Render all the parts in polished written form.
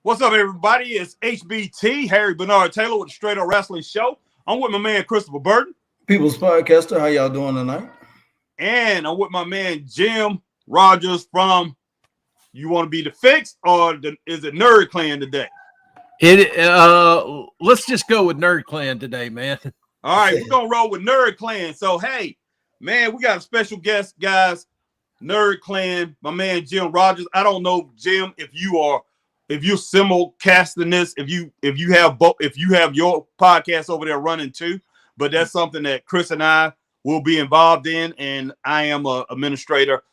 What's up, everybody? It's HBT, Harry Bernard Taylor with the Straight Up Wrestling Show. I'm with my man, Christopher Burton. People's Podcaster, how y'all doing tonight? And I'm with my man, Jim Rodgers from You Want to Be the Fix, or is it Nerd Clan today? Let's just go with Nerd Clan today, man. All right, we're going to roll with Nerd Clan. So, hey, man, we got a special guest, guys. Nerd Clan, my man, Jim Rodgers. I don't know, Jim, if you're simulcasting this, if you have your podcast over there running too, but that's something that Chris and I will be involved in, and I am a administrator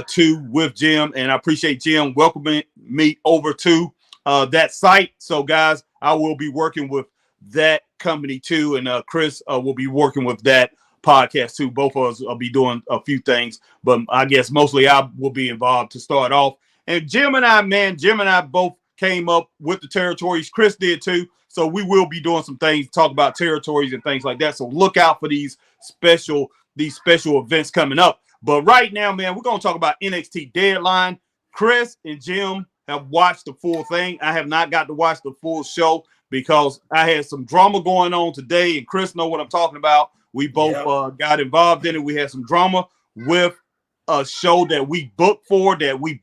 too with Jim, and I appreciate Jim welcoming me over to that site. So guys, I will be working with that company too, and Chris will be working with that podcast too. Both of us will be doing a few things, but I guess mostly I will be involved to start off. And Jim and I both came up with the territories. Chris did too. So we will be doing some things, talk about territories and things like that. So look out for these special events coming up. But right now, man, we're going to talk about NXT Deadline. Chris and Jim have watched the full thing. I have not got to watch the full show because I had some drama going on today, and Chris know what I'm talking about. We both got involved in it. We had some drama with a show that we book and we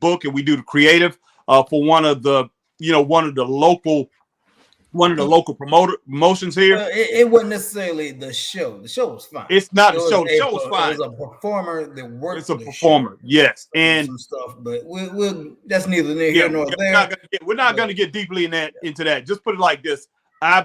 do the creative for one of the local promotions here. It wasn't necessarily the show. The show was fine. It's not the show. The show was fine. It was a performer that worked. It's a performer, yes, and some stuff. But we'll that's neither near here nor there. We're not going to get deeply into that. Just put it like this: I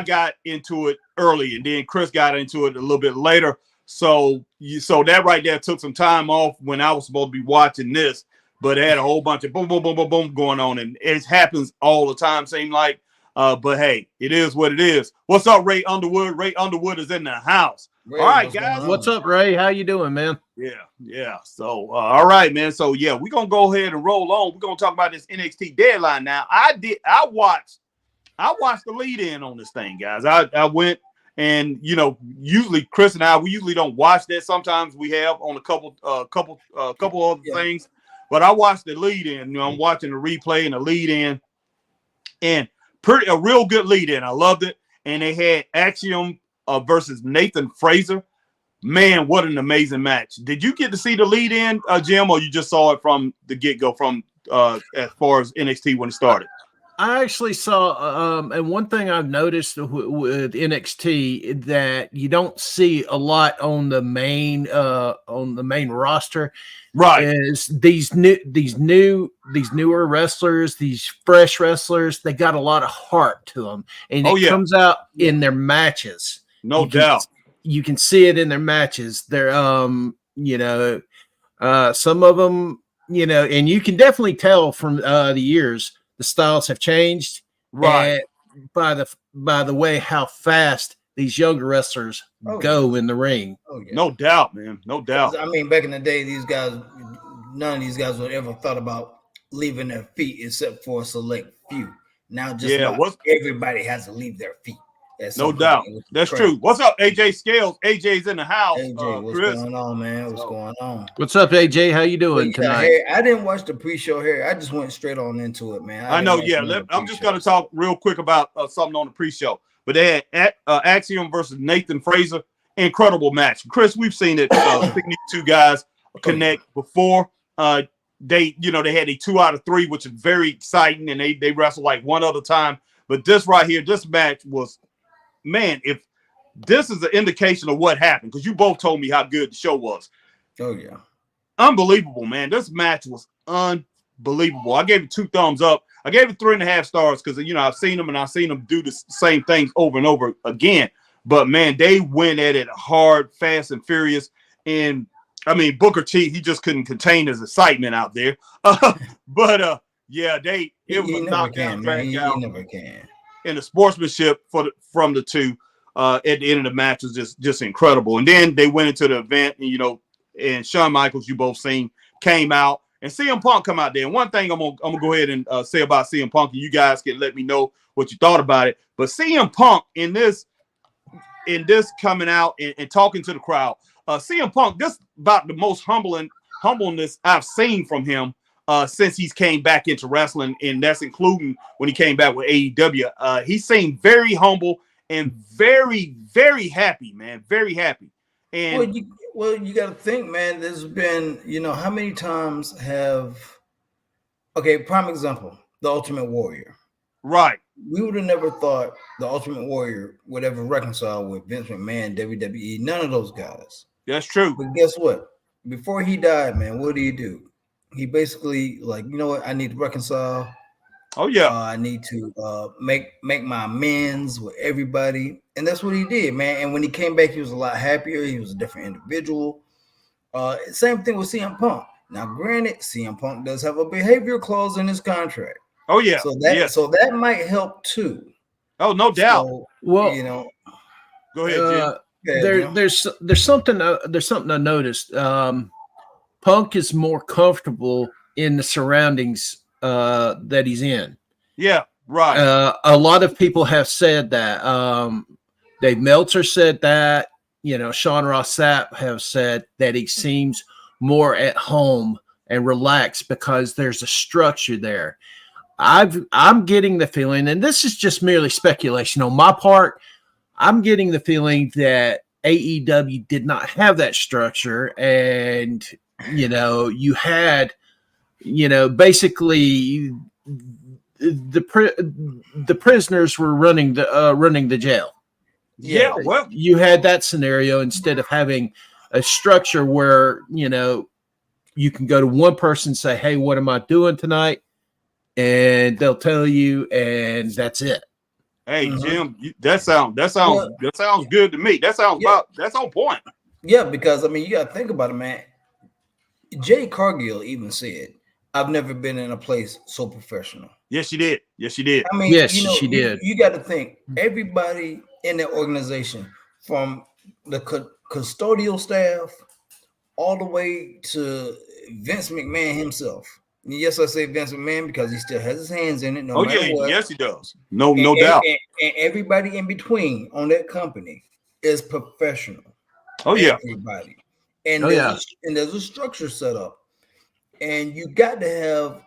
got into it early, and then Chris got into it a little bit later. So that right there took some time off when I was supposed to be watching this, but it had a whole bunch of boom, boom, boom, boom, boom going on, and it happens all the time. Seem like. But hey, it is what it is. What's up, Ray Underwood? Ray Underwood is in the house. Ray, all right, guys. What's up, Ray? How you doing, man? Yeah. So, all right, man. So, yeah, we're gonna go ahead and roll on. We're gonna talk about this NXT Deadline now. I watched the lead-in on this thing, guys. I went and usually Chris and I we usually don't watch that. Sometimes we have on a couple other things, but I watched the lead-in. I'm watching the replay and the lead-in, and a real good lead-in. I loved it. And they had Axiom versus Nathan Fraser. Man, what an amazing match. Did you get to see the lead-in, Jim, or you just saw it from the get-go from as far as NXT when it started? I actually saw, and one thing I've noticed with NXT that you don't see a lot on the main roster, right? Is these newer wrestlers, these fresh wrestlers, they got a lot of heart to them, and it comes out in their matches. No doubt, you can see it in their matches. They're some of them, and you can definitely tell from the years. The styles have changed, right? By the way, how fast these younger wrestlers go in the ring. Oh, yeah. No doubt, man. No doubt. I mean, back in the day, none of these guys would ever thought about leaving their feet except for a select few. Now, everybody has to leave their feet. No doubt. That's true. What's up, AJ Scales? AJ's in the house. AJ, what's going on, man? What's going on? What's up, AJ? How you doing tonight? I didn't watch the pre-show here. I just went straight on into it, man. I know, yeah. I'm just going to talk real quick about something on the pre-show. But they had Axiom versus Nathan Fraser. Incredible match. Chris, we've seen it. These two guys connect before. They had a 2 out of 3, which is very exciting, and they wrestled like one other time. But this right here, this match was, man, if this is an indication of what happened, because you both told me how good the show was. Oh, yeah. Unbelievable, man. This match was unbelievable. I gave it 2 thumbs up. I gave it 3.5 stars because, I've seen them do the same things over and over again. But, man, they went at it hard, fast, and furious. And, I mean, Booker T, he just couldn't contain his excitement out there. It was knocked down, dragged out. He never can. And the sportsmanship from the two at the end of the match was just incredible. And then they went into the event, and Shawn Michaels, you both seen, came out, and CM Punk come out there. And one thing I'm gonna go ahead and say about CM Punk, and you guys can let me know what you thought about it. But CM Punk in this coming out and talking to the crowd, CM Punk, this is about the most humbleness I've seen from him since he's came back into wrestling, and that's including when he came back with AEW. He seemed very humble and very, very happy, man. Very happy. And you got to think, man, there's been, how many times prime example, the Ultimate Warrior. Right. We would have never thought the Ultimate Warrior would ever reconcile with Vince McMahon, WWE, none of those guys. That's true. But guess what? Before he died, man, what did he do? He basically you know what? I need to reconcile. Oh yeah. I need to make my amends with everybody, and that's what he did, man. And when he came back, he was a lot happier. He was a different individual. Same thing with CM Punk. Now, granted, CM Punk does have a behavior clause in his contract. Oh yeah. So that might help too. Oh, no doubt. So, well, go ahead, Jim. There's something I noticed. Punk is more comfortable in the surroundings that he's in. Yeah, right. A lot of people have said that. Dave Meltzer said that. Sean Ross Sapp have said that he seems more at home and relaxed because there's a structure there. I'm getting the feeling, and this is just merely speculation on my part, I'm getting the feeling that AEW did not have that structure, and you had basically the prisoners were running the jail. Yeah, well, you had that scenario instead of having a structure where you can go to one person and say, "Hey, what am I doing tonight?" and they'll tell you, and that's it. Hey, Jim, that sounds good to me. That sounds that's on point. Yeah, because you got to think about it, man. Jay Cargill even said, "I've never been in a place so professional." Yes, she did. Yes, she did. Yes, she did. You got to think everybody in that organization, from the custodial staff all the way to Vince McMahon himself. Yes, I say Vince McMahon because he still has his hands in it. No matter what. Yes, he does. No doubt. And everybody in between on that company is professional. Oh yeah, everybody. And there's a structure set up, and you got to have.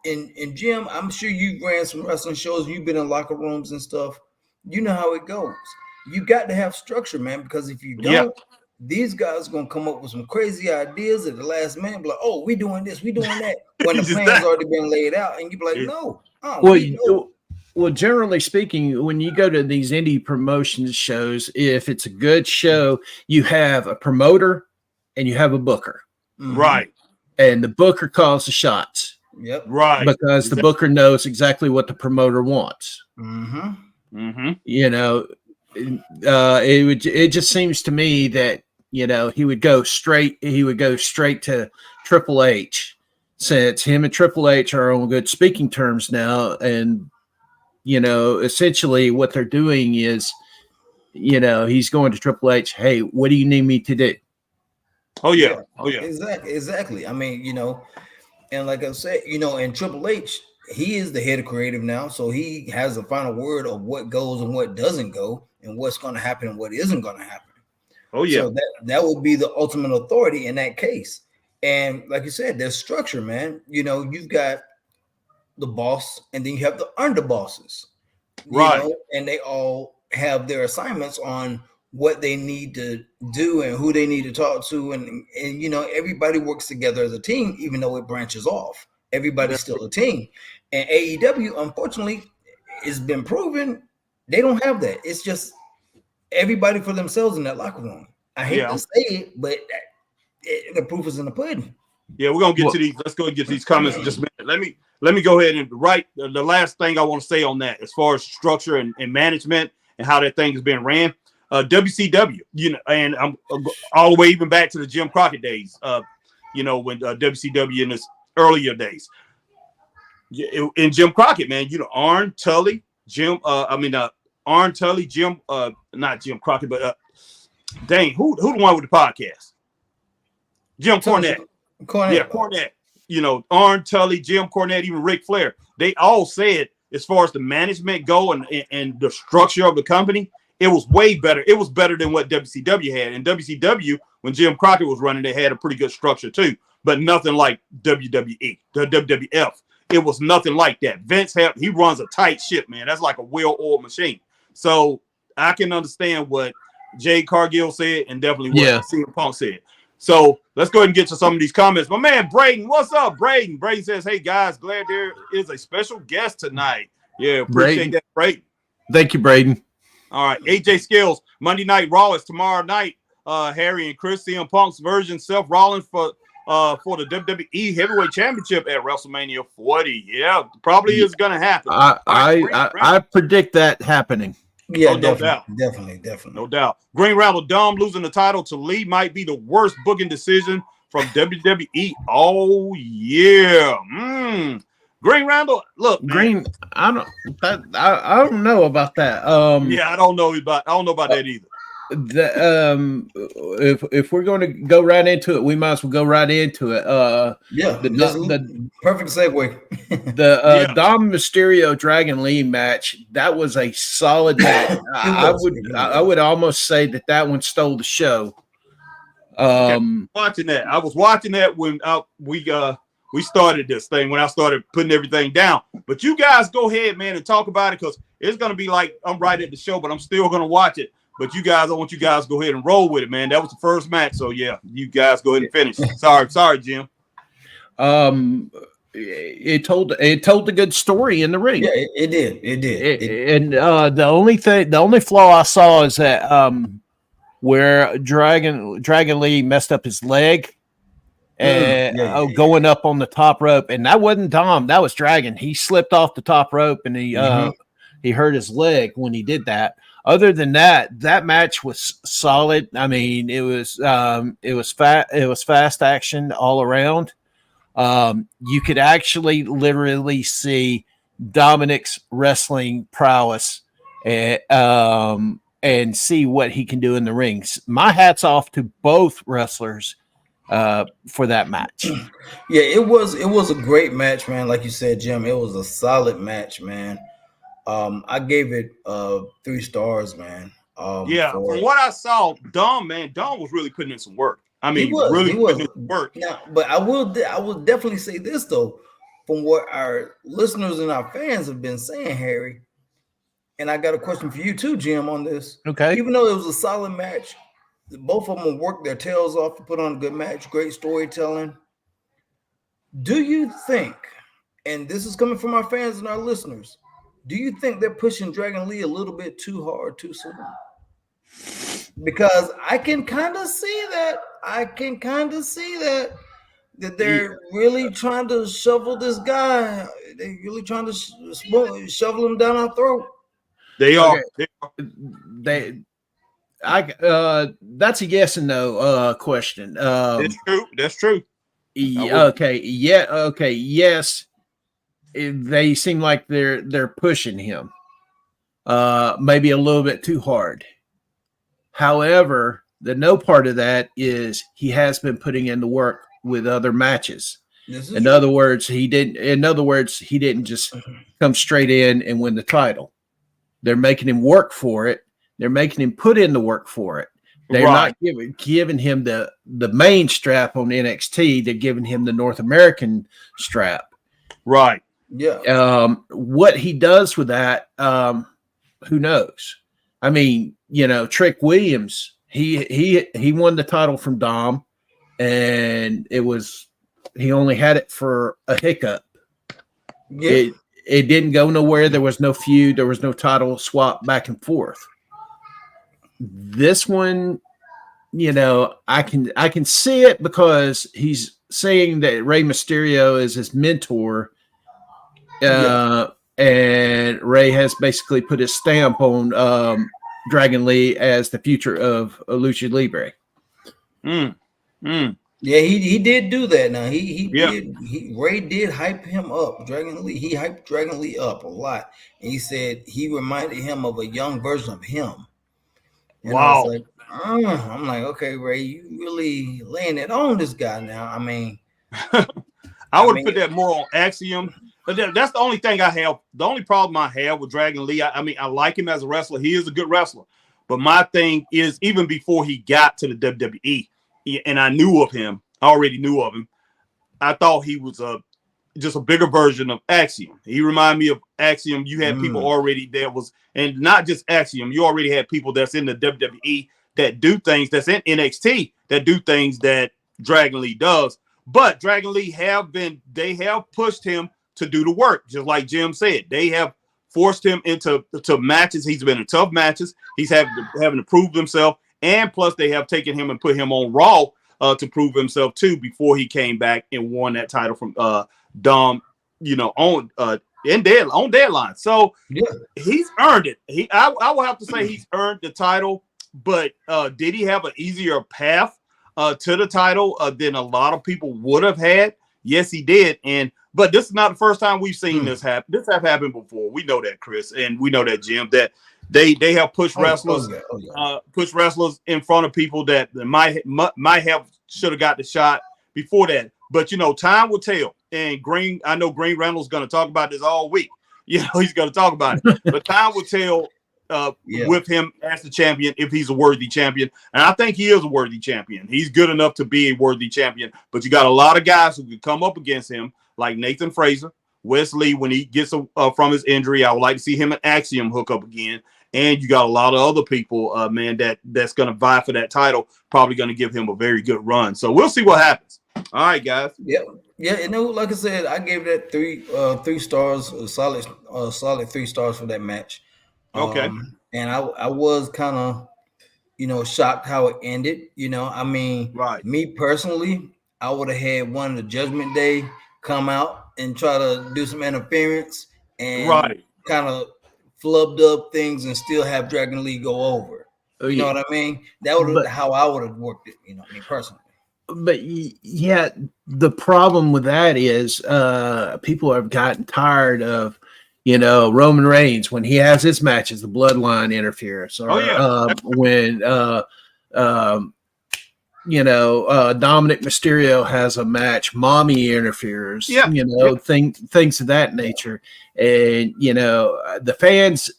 And Jim, I'm sure you've ran some wrestling shows. You've been in locker rooms and stuff. You know how it goes. You got to have structure, man, because if you don't, these guys are going to come up with some crazy ideas at the last minute. Be like, "Oh, we doing this, we doing that," when the plan's already been laid out, and you be like, "No." Well, generally speaking, when you go to these indie promotion shows, if it's a good show, you have a promoter and you have a booker, right? And the booker calls the shots. Yep. Right. Because the booker knows exactly what the promoter wants. It just seems to me that he would go straight to Triple H, since him and Triple H are on good speaking terms now, and essentially what they're doing is he's going to Triple H, "Hey, what do you need me to do?" Oh yeah. Exactly. And like I said, and Triple H, he is the head of creative now, so he has the final word of what goes and what doesn't go, and what's going to happen and what isn't going to happen. Oh yeah. So that will be the ultimate authority in that case. And like you said, there's structure, man. You've got the boss, and then you have the underbosses, right? And they all have their assignments on what they need to do and who they need to talk to, and everybody works together as a team, even though it branches off. Everybody's still a team. And AEW, unfortunately, it's been proven they don't have that. It's just everybody for themselves in that locker room. I hate to say it, but the proof is in the pudding. Yeah, we're gonna get to these. Let's go and get these comments in just a minute. Let me go ahead and write the last thing I want to say on that, as far as structure and management and how that thing is being ran. WCW, and I'm all the way even back to the Jim Crockett days. When WCW in its earlier days. In Jim Crockett, man, Arn Tully, Arn Tully, Jim, not Jim Crockett, but dang, who the one with the podcast? Jim Cornette. Yeah, Cornette. Arn Tully, Jim Cornette, even Ric Flair. They all said, as far as the management go and the structure of the company, it was way better. It was better than what WCW had. And WCW, when Jim Crockett was running, they had a pretty good structure too. but nothing like WWE, the WWF. It was nothing like that. He runs a tight ship, man. That's like a well-oiled machine. So I can understand what Jade Cargill said and definitely what CM Punk said. So let's go ahead and get to some of these comments. My man Braden, what's up, Braden? Braden says, hey guys, glad there is a special guest tonight. Yeah, appreciate that, Braden. Thank you, Braden. All right, AJ Skills, Monday Night Raw is tomorrow night. Harry and Chris, CM Punk's version, Seth Rollins for the WWE Heavyweight Championship at WrestleMania 40. Yeah, probably is going to happen. I predict that happening. Yeah, oh, no doubt. Definitely. No doubt. Green Randall Dom losing the title to Lee might be the worst booking decision from WWE all year. Green Randall, look, man. I don't know about that. Yeah, I don't know about that either. If we're going to go right into it, we might as well go right into it. The perfect segue. Dom Mysterio Dragon Lee match, that was a solid match. I would almost say that one stole the show. Watching that, I was watching that when we started this thing, when I started putting everything down. But you guys go ahead, man, and talk about it, because it's going to be like I'm right at the show, but I'm still going to watch it. But I want you guys to go ahead and roll with it, man. That was the first match. So, yeah, you guys go ahead and finish. Sorry, Jim. It told a good story in the ring. Yeah, it did. And the only flaw I saw is that where Dragon Lee messed up his leg and going up on the top rope. And that wasn't Dom. That was Dragon. He slipped off the top rope and he hurt his leg when he did that. Other than that, that match was solid. I mean, it was fast action all around. You could actually literally see Dominic's wrestling prowess and see what he can do in the rings. My hat's off to both wrestlers for that match. Yeah, it was a great match, man. Like you said, Jim, it was a solid match, man. I gave it 3 stars, man. From what I saw, Dom was really putting in some work. I mean, he really putting in some work. Now, but I will definitely say this though, from what our listeners and our fans have been saying, Harry, and I got a question for you too, Jim, on this. Okay. Even though it was a solid match, both of them worked their tails off to put on a good match, great storytelling. Do you think, and this is coming from our fans and our listeners, do you think they're pushing Dragon Lee a little bit too hard too soon? Because I can kind of see that. That they're really trying to shovel this guy. They're really trying to shovel him down our throat. They are. That's a yes and no question. That's true. Okay. Yeah. Okay. Yes. They seem like they're pushing him maybe a little bit too hard. However, the no part of that is he has been putting in the work with other matches. In other words, he didn't just come straight in and win the title. They're making him work for it. They're making him put in the work for it. They're not giving him the main strap on NXT. They're giving him the North American strap. Right. Yeah. What he does with that, who knows? I mean, Trick Williams, he won the title from Dom, and he only had it for a hiccup. Yeah. It didn't go nowhere. There was no feud. There was no title swap back and forth. This one, I can see it because he's saying that Rey Mysterio is his mentor. And Ray has basically put his stamp on Dragon Lee as the future of Lucha Libre. Yeah, he did do that. Now Ray did hype him up. Dragon Lee, he hyped Dragon Lee up a lot, and he said he reminded him of a young version of him. And wow! I'm like, okay, Ray, you really laying it on this guy now. I mean, I would put that more on Axiom. But that's the only thing I have. The only problem I have with Dragon Lee, I mean, I like him as a wrestler. He is a good wrestler. But my thing is, even before he got to the WWE, and I knew of him, I already knew of him, I thought he was just a bigger version of Axiom. He reminded me of Axiom. You had people already and not just Axiom. You already had people that's in the WWE that do things, that's in NXT that do things that Dragon Lee does. But Dragon Lee they have pushed him to do the work, just like Jim said. They have forced him into matches. He's been in tough matches. He's having to prove himself, and plus they have taken him and put him on Raw to prove himself too before he came back and won that title from Dom, on deadline. So he's earned it. I will have to say he's earned the title, but did he have an easier path to the title than a lot of people would have had? Yes, he did. But this is not the first time we've seen this happen. This have happened before. We know that, Chris, and we know that, Jim, that they have pushed wrestlers, pushed wrestlers in front of people that might have should have got the shot before that. But time will tell. And I know Green Reynolds is going to talk about this all week. He's going to talk about it. But time will tell with him as the champion if he's a worthy champion. And I think he is a worthy champion. He's good enough to be a worthy champion. But you got a lot of guys who could come up against him, like Nathan Fraser, Wesley, when he gets from his injury. I would like to see him and Axiom hook up again. And you got a lot of other people, man, that's going to vie for that title, probably going to give him a very good run. So we'll see what happens. All right, guys. Yeah. Like I said, I gave that three stars, a solid 3 stars for that match. Okay. And I was kind of, shocked how it ended. Right. Me personally, I would have had one of the Judgment Day come out and try to do some interference and kind of flubbed up things and still have Dragon Lee go over. You know what I mean? That would have how I would have worked it, me personally. But yeah, the problem with that is people have gotten tired of, Roman Reigns when he has his matches, the bloodline interference, or when Dominic Mysterio has a match, mommy interferes, things of that nature. And, the fans,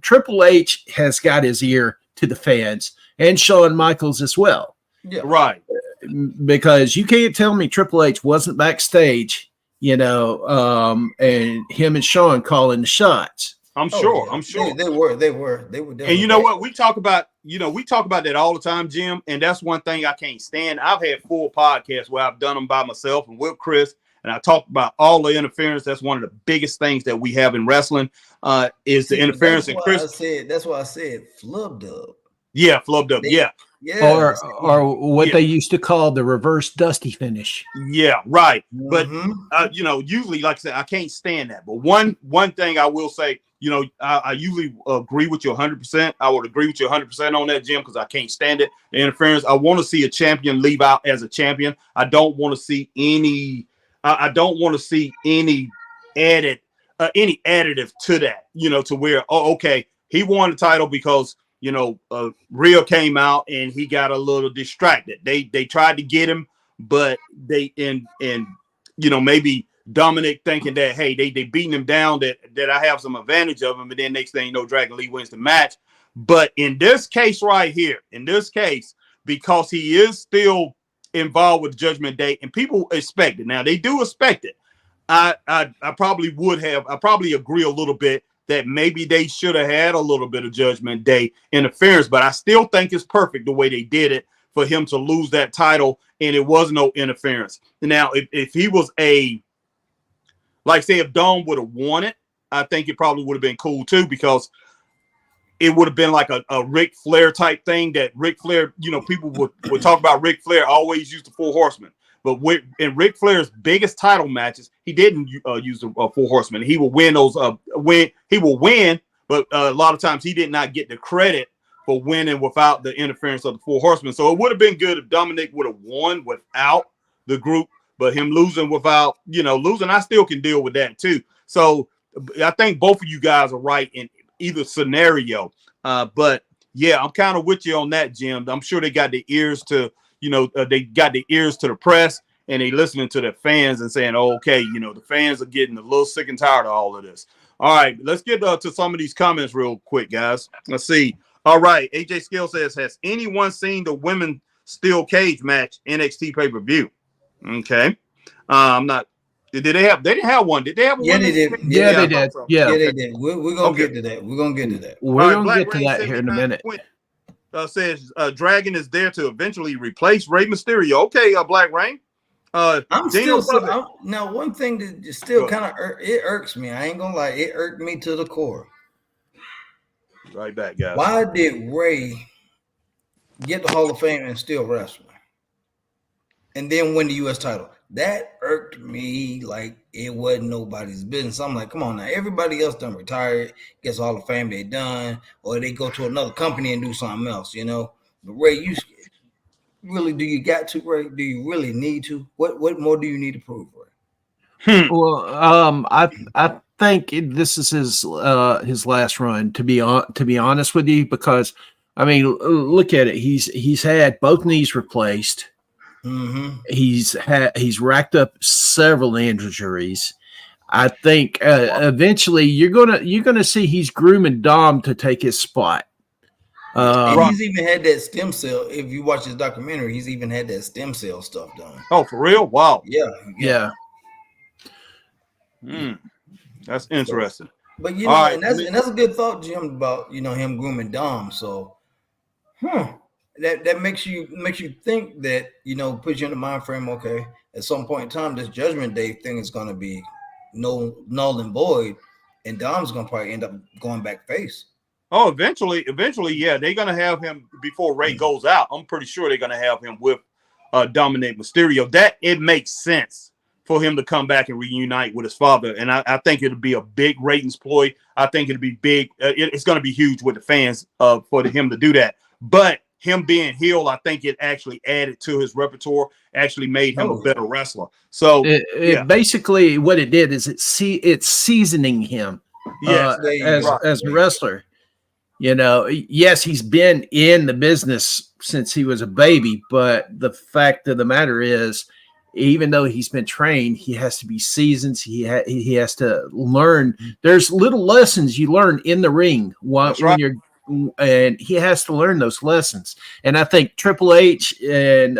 Triple H has got his ear to the fans, and Shawn Michaels as well. Yeah. Right. Because you can't tell me Triple H wasn't backstage, and him and Shawn calling the shots. I'm sure. They were. And you know what? We talk about that all the time, Jim. And that's one thing I can't stand. I've had 4 podcasts where I've done them by myself and with Chris, and I talk about all the interference. That's one of the biggest things that we have in wrestling is the interference. And Chris, that's why I said flubbed up. Yeah, flubbed up. Yeah. Yeah, or what they used to call the reverse dusty finish. Yeah, right. But usually, like I said, I can't stand that. But one thing I will say, I usually agree with you 100%. I would agree with you 100% on that, Jim, because I can't stand it. The interference. I want to see a champion leave out as a champion. I don't want to see any. I don't want to see any additive to that. To where okay, he won the title because. Rhea came out and he got a little distracted. They tried to get him, but maybe Dominic thinking that, hey, they beating him down, that I have some advantage of him, and then next thing you know, Dragon Lee wins the match. But in this case right here, because he is still involved with Judgment Day, and people expect it. Now they do expect it. I probably agree a little bit that maybe they should have had a little bit of Judgment Day interference, but I still think it's perfect the way they did it for him to lose that title, and it was no interference. Now, if he was if Dom would have won it, I think it probably would have been cool too, because it would have been like a Ric Flair type thing that Ric Flair, people would talk about Ric Flair always used the 4 horsemen. But in Ric Flair's biggest title matches, he didn't use the 4 horsemen. He will win those. He will win, but a lot of times he did not get the credit for winning without the interference of the 4 horsemen. So it would have been good if Dominic would have won without the group, but him losing without, losing, I still can deal with that too. So I think both of you guys are right in either scenario. But yeah, I'm kind of with you on that, Jim. I'm sure they got the ears to. They got the ears to the press, and they listening to the fans and saying, oh, okay, the fans are getting a little sick and tired of all of this. All right, let's get to some of these comments real quick, guys. Let's see. All right, AJ Skill says, has anyone seen the women's steel cage match NXT pay-per-view? Okay. I'm not. Did they have? They didn't have one. Did they have one? Yeah, they did. Yeah, they did. So. Yeah, they did. We're gonna get to that. We're gonna get to that. We're gonna Black get to Rain that here in a minute. Says Dragon is there to eventually replace Rey Mysterio. Okay, Black Rain. I'm still now. One thing that still kind of it irks me. I ain't gonna lie, it irked me to the core. Right back, guys. Why did Ray get the Hall of Fame and still wrestle, and then win the U.S. title? That irked me like it wasn't nobody's business. I'm like, come on now, everybody else done retired, gets Hall of Fame, they done, or they go to another company and do something else, you know. But Ray, you really do you got to, Ray? Do you really need to? What more do you need to prove, Ray? Well, I think this is his last run. To be honest with you, because I mean, look at it. He's had both knees replaced. Mm-hmm. He's racked up several injuries. I think eventually you're gonna see he's grooming Dom to take his spot. And he's even had that stem cell. If you watch his documentary, he's even had that stem cell stuff done. Oh, for real? Wow. Yeah. That's interesting. But you know, and that's a good thought, Jim, about him grooming Dom. So, that makes you think that puts you in the mind frame. Okay, at some point in time, this Judgment Day thing is going to be null and void, and Dom's going to probably end up going back face. Oh, eventually, yeah, they're gonna have him before Ray goes out. I'm pretty sure they're gonna have him with Dominic Mysterio. That it makes sense for him to come back and reunite with his father, and I think it'll be a big ratings ploy. I think it'll be big. It's gonna be huge with the fans for him to do that. But him being heel, I think it actually added to his repertoire. Actually made him a better wrestler. So basically what it did is it's seasoning him as a wrestler. Yes, he's been in the business since he was a baby, but the fact of the matter is, even though he's been trained, he has to be seasoned. He has to learn. There's little lessons you learn in the ring and he has to learn those lessons. And I think Triple H and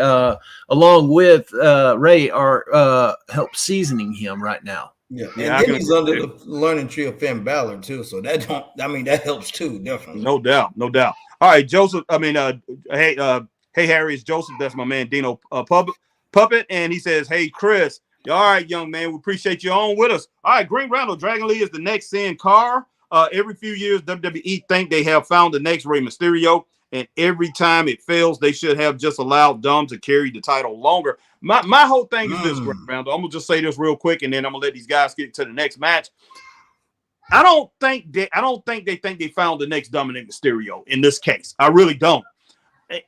along with Ray are help seasoning him right now. Yeah, and then he's under the learning tree of Finn Balor too, so that helps too, definitely. No doubt. All right, Joseph. Hey Harry, it's Joseph. That's my man Dino Puppet, and he says, "Hey Chris, all right, young man, we appreciate you on with us. All right, Green Randall, Dragon Lee is the next Sin Cara. Every few years, WWE think they have found the next Rey Mysterio, and every time it fails, they should have just allowed Dom to carry the title longer." My whole thing is this, Green Randall. I'm gonna just say this real quick, and then I'm gonna let these guys get to the next match. I don't think they think they found the next Dominic Mysterio in this case. I really don't.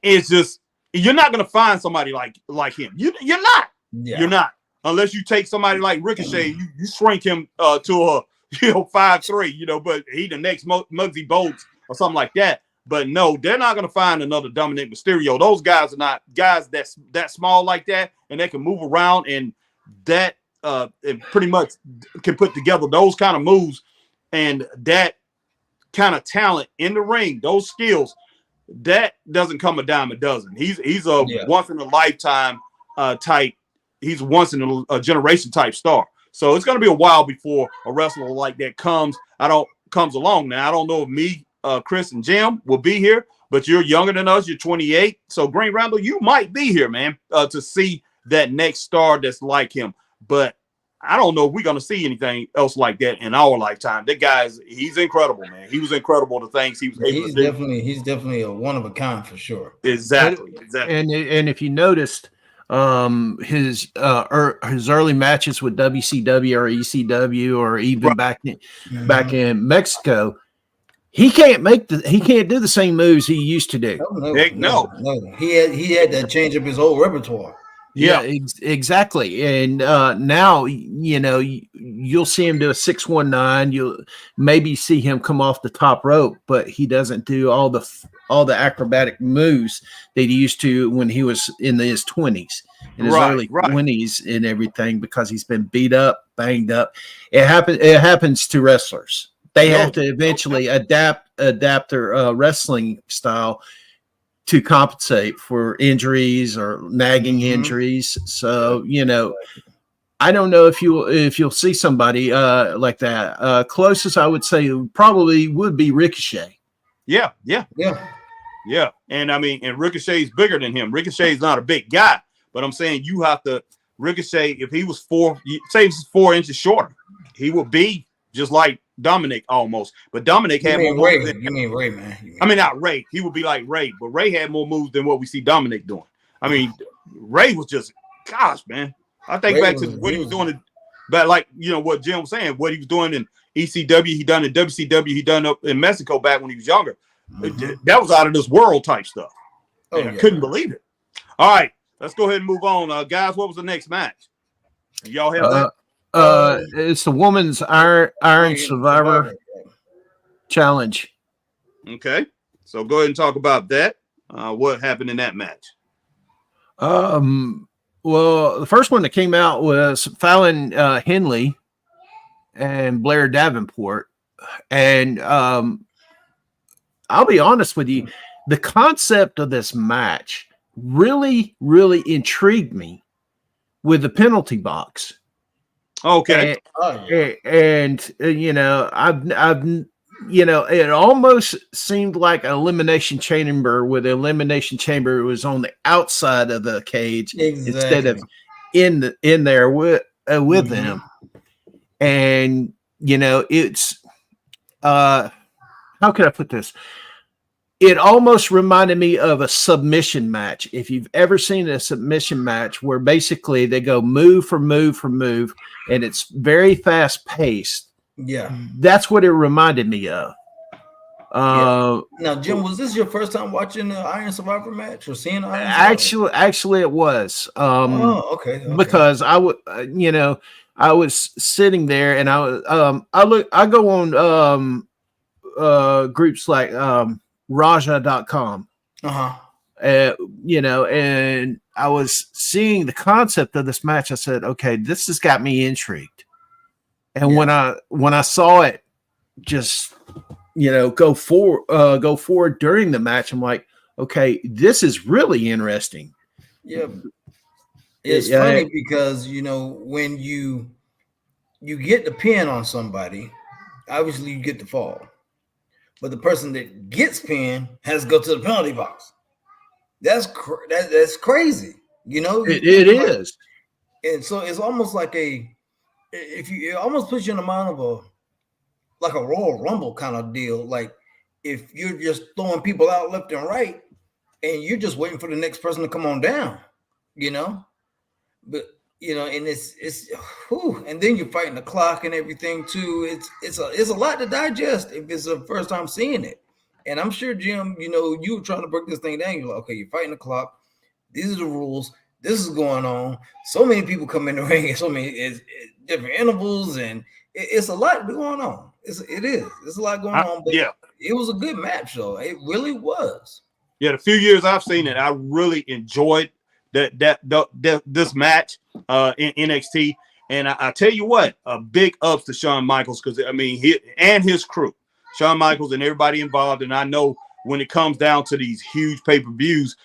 It's just you're not gonna find somebody like him. You're not. Yeah. You're not unless you take somebody like Ricochet. You shrink him to a 5'3", but he the next Muggsy Bogues or something like that. But no, they're not going to find another Dominic Mysterio. Those guys are not guys that's that small like that, and they can move around and that and pretty much can put together those kind of moves and that kind of talent in the ring, those skills. That doesn't come a dime a dozen. He's a once in a lifetime type. He's a once in a generation type star. So it's going to be a while before a wrestler like that comes along. Now I don't know if me, Chris, and Jim will be here, but you're younger than us. You're 28. So Green Randall, you might be here, man, to see that next star that's like him. But I don't know if we're going to see anything else like that in our lifetime. That he's incredible, man. He was incredible. The things he was able to do. He's definitely a one of a kind for sure. Exactly. And if you noticed, his early matches with WCW or ECW or even back in Mexico, he can't do the same moves he used to do. No. He had to change up his whole repertoire. Yeah, exactly. And now you'll see him do a 619. You'll maybe see him come off the top rope, but he doesn't do all the acrobatic moves that he used to when he was in his 20s, in his early 20s and everything, because he's been beat up, banged up. It happens to wrestlers. They have to eventually adapt their wrestling style to compensate for injuries or nagging injuries. So, I don't know if you'll see somebody like that. Closest I would say probably would be Ricochet. Yeah. And I mean, and Ricochet's bigger than him. Ricochet's not a big guy, but I'm saying you have to Ricochet. If he was 4 inches shorter, he would be just like Dominic almost. But Dominic had more moves. You mean Ray, man? I mean, not Ray. He would be like Ray, but Ray had more moves than what we see Dominic doing. I mean, Ray was just, gosh, man. I think Ray back to what he was doing, but like, you know, what Jim was saying, what he was doing in ECW, he done in WCW, he done up in Mexico back when he was younger. That was out of this world type stuff. I couldn't believe it. All right, let's go ahead and move on. Guys, what was the next match? Y'all have that? It's the woman's Iron Survivor Challenge. Okay, so go ahead and talk about that. What happened in that match? Well, the first one that came out was Fallon Henley and Blair Davenport. And I'll be honest with you, the concept of this match really, really intrigued me with the penalty box. Okay. And you know, I've you know, it almost seemed like an elimination chamber where the elimination chamber was on the outside of the cage instead of in there with them. And you know, it's how can I put this? It almost reminded me of a submission match. If you've ever seen a submission match where basically they go move for move for move, and it's very fast paced. Yeah, that's what it reminded me of. Now, Jim, was this your first time watching the Iron Survivor match or seeing Iron Survivor? Actually, it was. Okay. Because I would, you know, I was sitting there and I was, I go on groups like Raja.com. You know, and I was seeing the concept of this match. I said, okay, this has got me intrigued. And when I saw it just, you know, go forward during the match, I'm like, okay, this is really interesting. Yeah. It's funny because, you know, when you get the pin on somebody, obviously you get the fall. But the person that gets pinned has to go to the penalty box. That's crazy. You know? It is. And so it's almost like it almost puts you in the mind of a Royal Rumble kind of deal. Like if you're just throwing people out left and right and you're just waiting for the next person to come on down, you know? But you know, and it's and then you're fighting the clock and everything too. It's a lot to digest if it's the first time seeing it. And I'm sure, Jim, you know, you were trying to break this thing down. You're like, okay, you're fighting the clock. These are the rules. This is going on. So many people come in the ring. So many different intervals, and it's a lot going on. It's a lot going on. But it was a good match, though. It really was. Yeah, the few years I've seen it, I really enjoyed this match in NXT. And I tell you what, a big ups to Shawn Michaels, because I mean, his crew, Shawn Michaels and everybody involved. And I know when it comes down to these huge pay-per-views,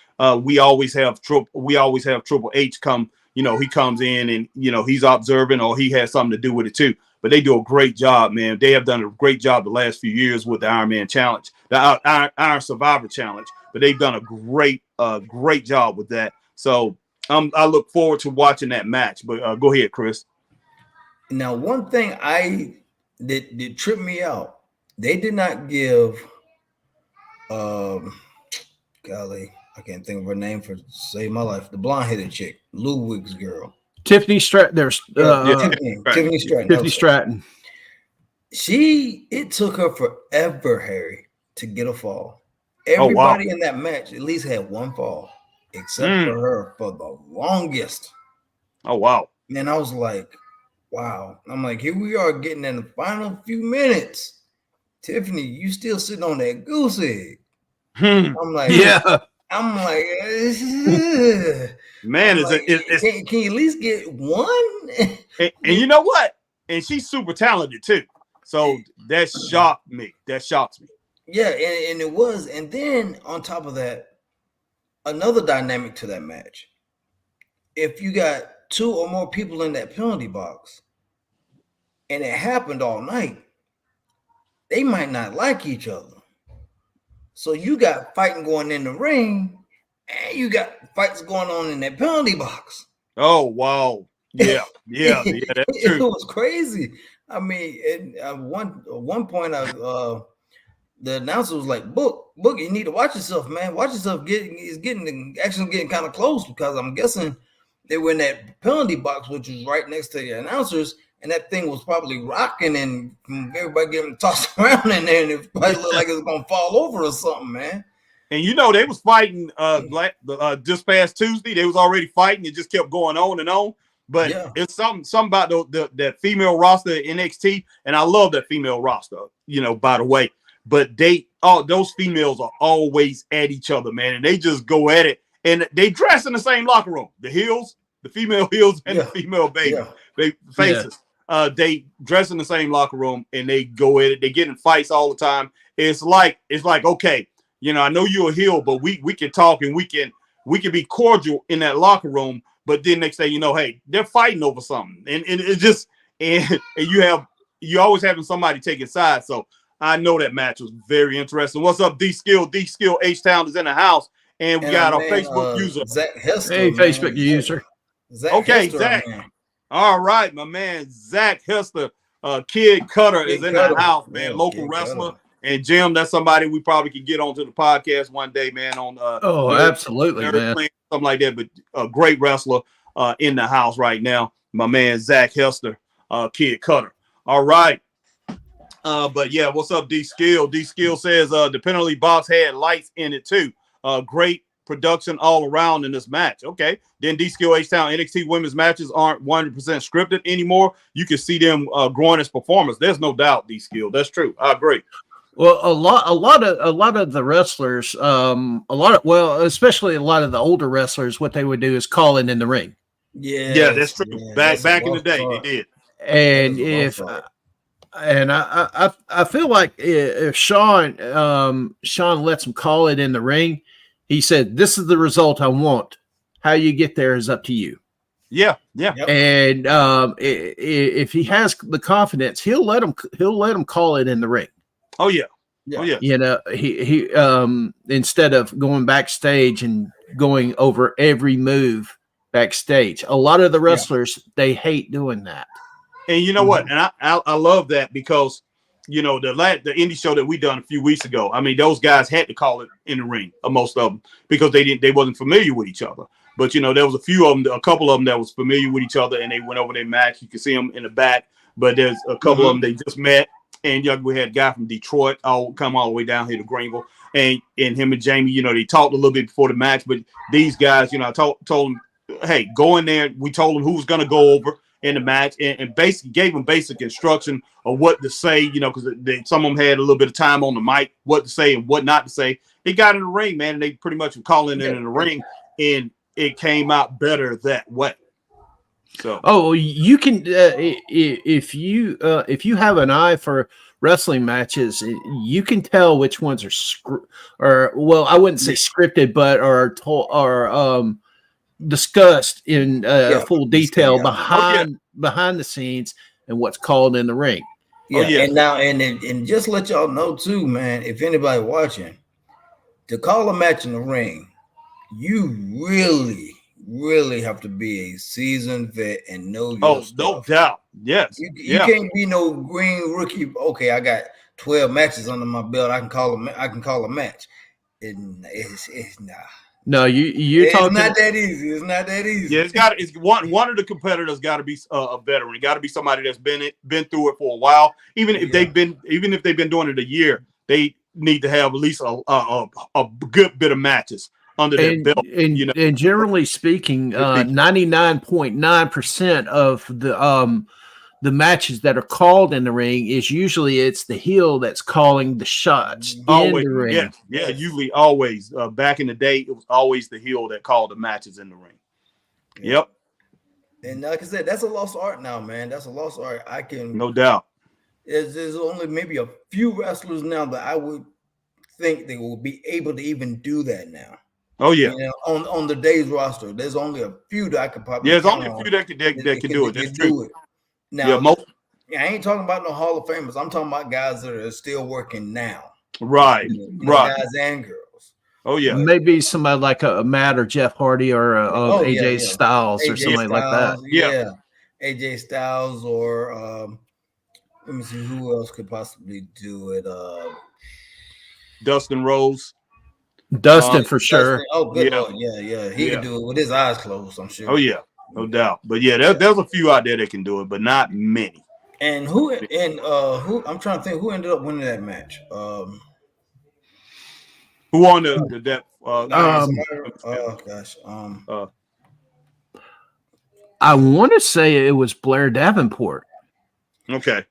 we always have Triple H come. You know, he comes in and, you know, he's observing or he has something to do with it too. But they do a great job, man. They have done a great job the last few years with the Iron Man Challenge, the Iron Survivor Challenge. But they've done a great job with that. So I look forward to watching that match. But go ahead, Chris. Now, one thing that tripped me out, they did not give golly, I can't think of her name for save my life. The blonde-headed chick, Ludwig's girl. Tiffany Stratton. There's Tiffany Stratton. Tiffany Stratton. It took her forever, Harry, to get a fall. Everybody in that match at least had one fall, except for her for the longest. Oh, wow. And I was like, wow. I'm like, here we are getting in the final few minutes. Tiffany, you still sitting on that goose egg. I'm like, man, can you at least get one? and you know what? And she's super talented too. So that shocked me. That shocks me. Yeah, and it was. And then on top of that, another dynamic to that match. If you got 2 or more people in that penalty box, and it happened all night, they might not like each other. So you got fighting going in the ring, and you got fights going on in that penalty box. Oh, wow. Yeah, that's true. It was crazy. I mean, at one point, the announcer was like, "Book, you need to watch yourself, man. Watch yourself. Getting kind of close, because I'm guessing they were in that penalty box, which was right next to the announcers, and that thing was probably rocking and everybody getting tossed around in there, and it probably looked like it was gonna fall over or something, man." And they was fighting just past Tuesday. They was already fighting. It just kept going on and on. But it's something about that female roster at NXT, and I love that female roster, by the way. But those females are always at each other, man, and they just go at it. And they dress in the same locker room. The female heels, and the female faces. They dress in the same locker room, and they go at it. They get in fights all the time. It's like okay, I know you're a heel, but we can talk and we can be cordial in that locker room. But then next day, hey, they're fighting over something, and it just and you always having somebody taking sides. So I know that match was very interesting. What's up, D Skill? D Skill H-Town is in the house, and we got our Facebook user. Zach Hester, hey, Facebook user. Zach Hester, Zach. Man. All right, my man Zach Hester, Kid Cutter is in the house, man. Local wrestler. Cutter. And Jim, that's somebody we probably could get onto the podcast one day, man. On absolutely, man. Something like that. But a great wrestler in the house right now, my man Zach Hester, Kid Cutter. All right. But yeah, what's up, D Skill? D Skill says the penalty box had lights in it too. Great production all around in this match. Okay. Then D Skill H-Town NXT women's matches aren't 100% scripted anymore. You can see them growing as performers. There's no doubt, D Skill. That's true. I agree. Well, a lot of the wrestlers, especially a lot of the older wrestlers, what they would do is call in the ring. Yeah, that's true. Back in the day, they did. And I feel like if Sean lets him call it in the ring, he said, "This is the result I want. How you get there is up to you." Yeah. And if he has the confidence, he'll let him call it in the ring. Oh yeah. He instead of going backstage and going over every move backstage, a lot of the wrestlers they hate doing that. And you know what? And I love that because the indie show that we done a few weeks ago. I mean, those guys had to call it in the ring, most of them, because they wasn't familiar with each other. But there was a couple of them that was familiar with each other, and they went over their match. You can see them in the back, but there's a couple of them they just met. And we had a guy from Detroit come all the way down here to Greenville, and him and Jamie, they talked a little bit before the match. But these guys, I told them, hey, go in there. We told them who was going to go over in the match, and basically gave them basic instruction of what to say, because some of them had a little bit of time on the mic, what to say and what not to say. They got in the ring, man, and they pretty much were calling in the ring, and it came out better that way. So, you can if you have an eye for wrestling matches, you can tell which ones are I wouldn't say scripted, but are discussed in full detail behind the scenes and what's called in the ring. And now and just let y'all know too, man, if anybody watching, to call a match in the ring, you really have to be a seasoned vet and know your stuff. No doubt. Yes. You can't be no green rookie. Okay, I got 12 matches under my belt. I can call a match. It's nah. No, you're talking. It's not that easy. It's not that easy. Yeah, it's one of the competitors got to be a veteran. It got to be somebody that's been through it for a while. Even if they've been doing it a year, they need to have at least a good bit of matches under their belt. And generally speaking, 99.9% of the matches that are called in the ring is usually it's the heel that's calling the shots always, in the ring. Yeah, usually always. Back in the day, it was always the heel that called the matches in the ring. Yep. And like I said, that's a lost art now, man. That's a lost art. No doubt. There's only maybe a few wrestlers now that I would think they will be able to even do that now. Oh yeah. You know, on the day's roster, there's only a few that I could probably. Yeah, there's only a few that can do it. That's true. Now, I ain't talking about no Hall of Famers. I'm talking about guys that are still working now. Right. Guys and girls. Oh yeah. Maybe somebody like a Matt or Jeff Hardy or AJ Styles or somebody like that. Yeah. AJ Styles or let me see who else could possibly do it. Dustin Rose. Dustin for sure. Oh, good Lord. Yeah. He can do it with his eyes closed, I'm sure. Oh yeah, no doubt. But yeah, there's a few out there that can do it, but not many. And who I'm trying to think who ended up winning that match. Who won that? I want to say it was Blair Davenport. Okay.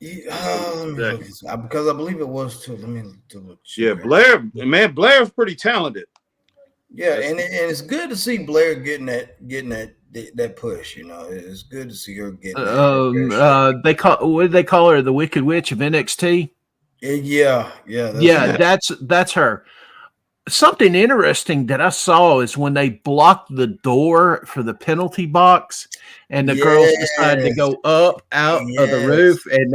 Because I believe it was too. Let me double check. Yeah, Blair's pretty talented. Yeah, and it's good to see Blair getting that push. You know, it's good to see her getting. What did they call her? The Wicked Witch of NXT. Yeah. That's her. Something interesting that I saw is when they blocked the door for the penalty box, and the girls decided to go out of the roof, and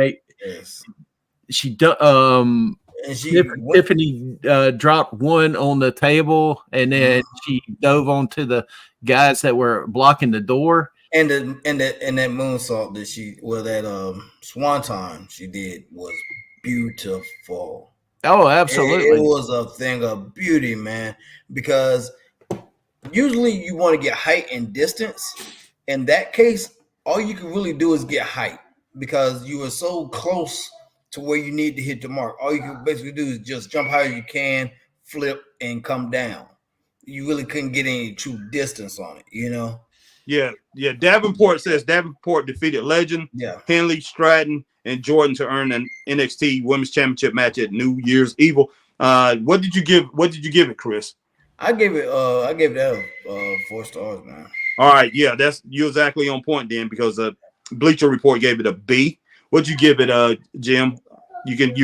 Tiffany dropped one on the table, and then she dove onto the guys that were blocking the door. And that moonsault that swanton she did was beautiful. Oh, absolutely. It was a thing of beauty, man, because usually you want to get height and distance. In that case, all you can really do is get height because you are so close to where you need to hit the mark. All you can basically do is just jump high as you can, flip, and come down. You really couldn't get any true distance on it, you know? Yeah. Davenport says Davenport defeated Legend, Henley, Stratton, and Jordan to earn an NXT Women's Championship match at New Year's Evil. What did you give it, Chris? I gave that 4 stars, man. All right, yeah, you're exactly on point then because Bleacher Report gave it a B. What'd you give it, Jim? You could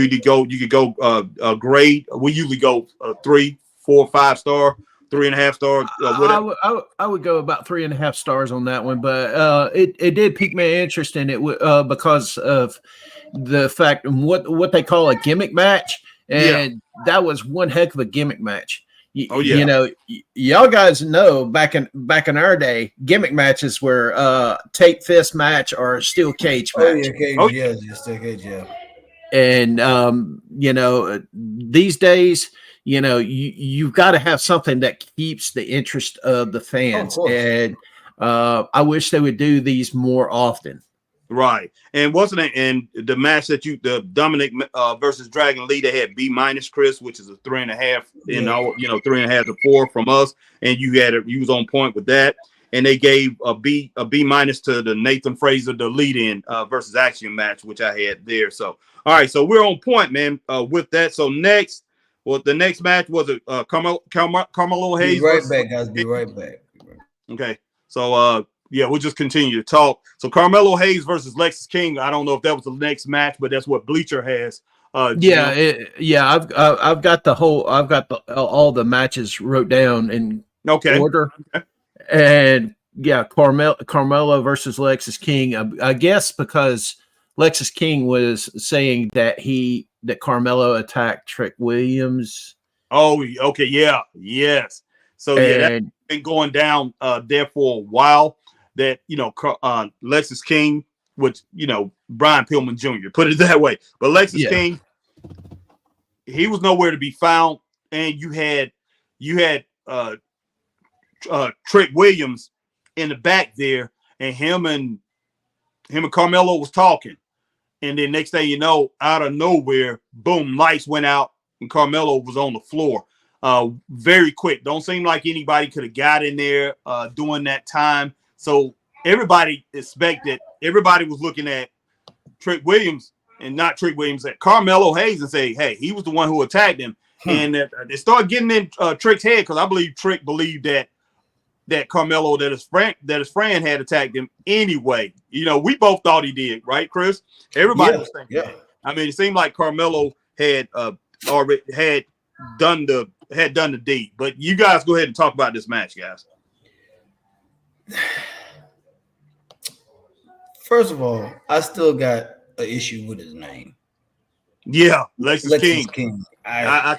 go grade. We usually go 3, 4, 5 star. 3.5 star. I would go about 3.5 stars on that one, but it did pique my interest in it because of the fact of what they call a gimmick match, and that was one heck of a gimmick match. You know, y'all guys know back in our day, gimmick matches were tape fist match or steel cage match. Steel cage, yeah. And you know, these days, you know, you've got to have something that keeps the interest of the fans. And I wish they would do these more often. Right. And wasn't it in the match that the Dominic versus Dragon Lee, they had B-, Chris, which is a 3.5, 3.5 to 4 from us. And you was on point with that. And they gave a B- to the Nathan Fraser, the lead-in versus Action match, which I had there. So, all right. So we're on point, man, with that. So the next match was Carmelo Hayes. Be right back, guys. Be right back. Okay. So, we'll just continue to talk. So Carmelo Hayes versus Lexis King. I don't know if that was the next match, but that's what Bleacher has. I've got all the matches wrote down in order. Okay. And Carmelo versus Lexis King. I guess because Lexis King was saying that Carmelo attacked Trick Williams. Oh, okay, yeah, yes. So that's been going down there for a while. That Lexis King, which Brian Pillman Jr. put it that way, but Lexis King, he was nowhere to be found, and you had Trick Williams in the back there, and him and Carmelo was talking. And then next thing you know, out of nowhere, boom, lights went out and Carmelo was on the floor. Very quick. Don't seem like anybody could have got in there during that time. So everybody was looking at Trick Williams and not Trick Williams, at Carmelo Hayes and say, hey, he was the one who attacked him. And they started getting in Trick's head because I believe Trick believed that Carmelo, that his friend had attacked him anyway. We both thought he did, right, Chris? Everybody was thinking that. I mean, it seemed like Carmelo had already done the had done the deed. But you guys go ahead and talk about this match, guys. First of all, I still got an issue with his name. Yeah, Lexus King. I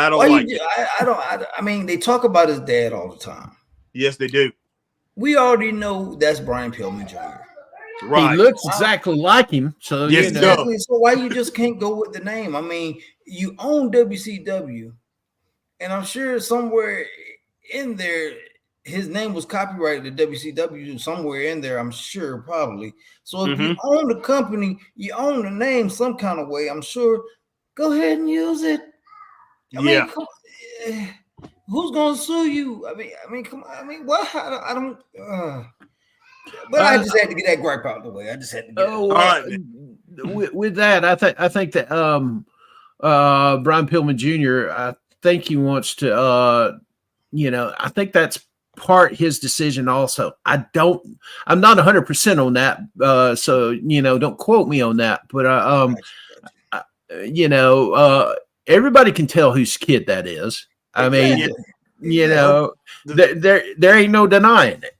don't like it. I mean, they talk about his dad all the time. Yes, they do. We already know that's Brian Pillman Jr. Right. He looks exactly like him. So yes, exactly. So why you just can't go with the name? I mean, you own WCW, and I'm sure somewhere in there his name was copyrighted to WCW somewhere in there. I'm sure, probably. So if you own the company, you own the name some kind of way. I'm sure. Go ahead and use it. I mean, come on. Who's gonna sue you? I mean, come on. I mean, what? I don't. But I just had to get that gripe out of the way. I just had to get it. All right. With that, I think that Brian Pillman Jr. I think he wants to. I think that's part his decision. Also, I'm not 100% on that. So don't quote me on that. But everybody can tell whose kid that is. I mean, there ain't no denying it.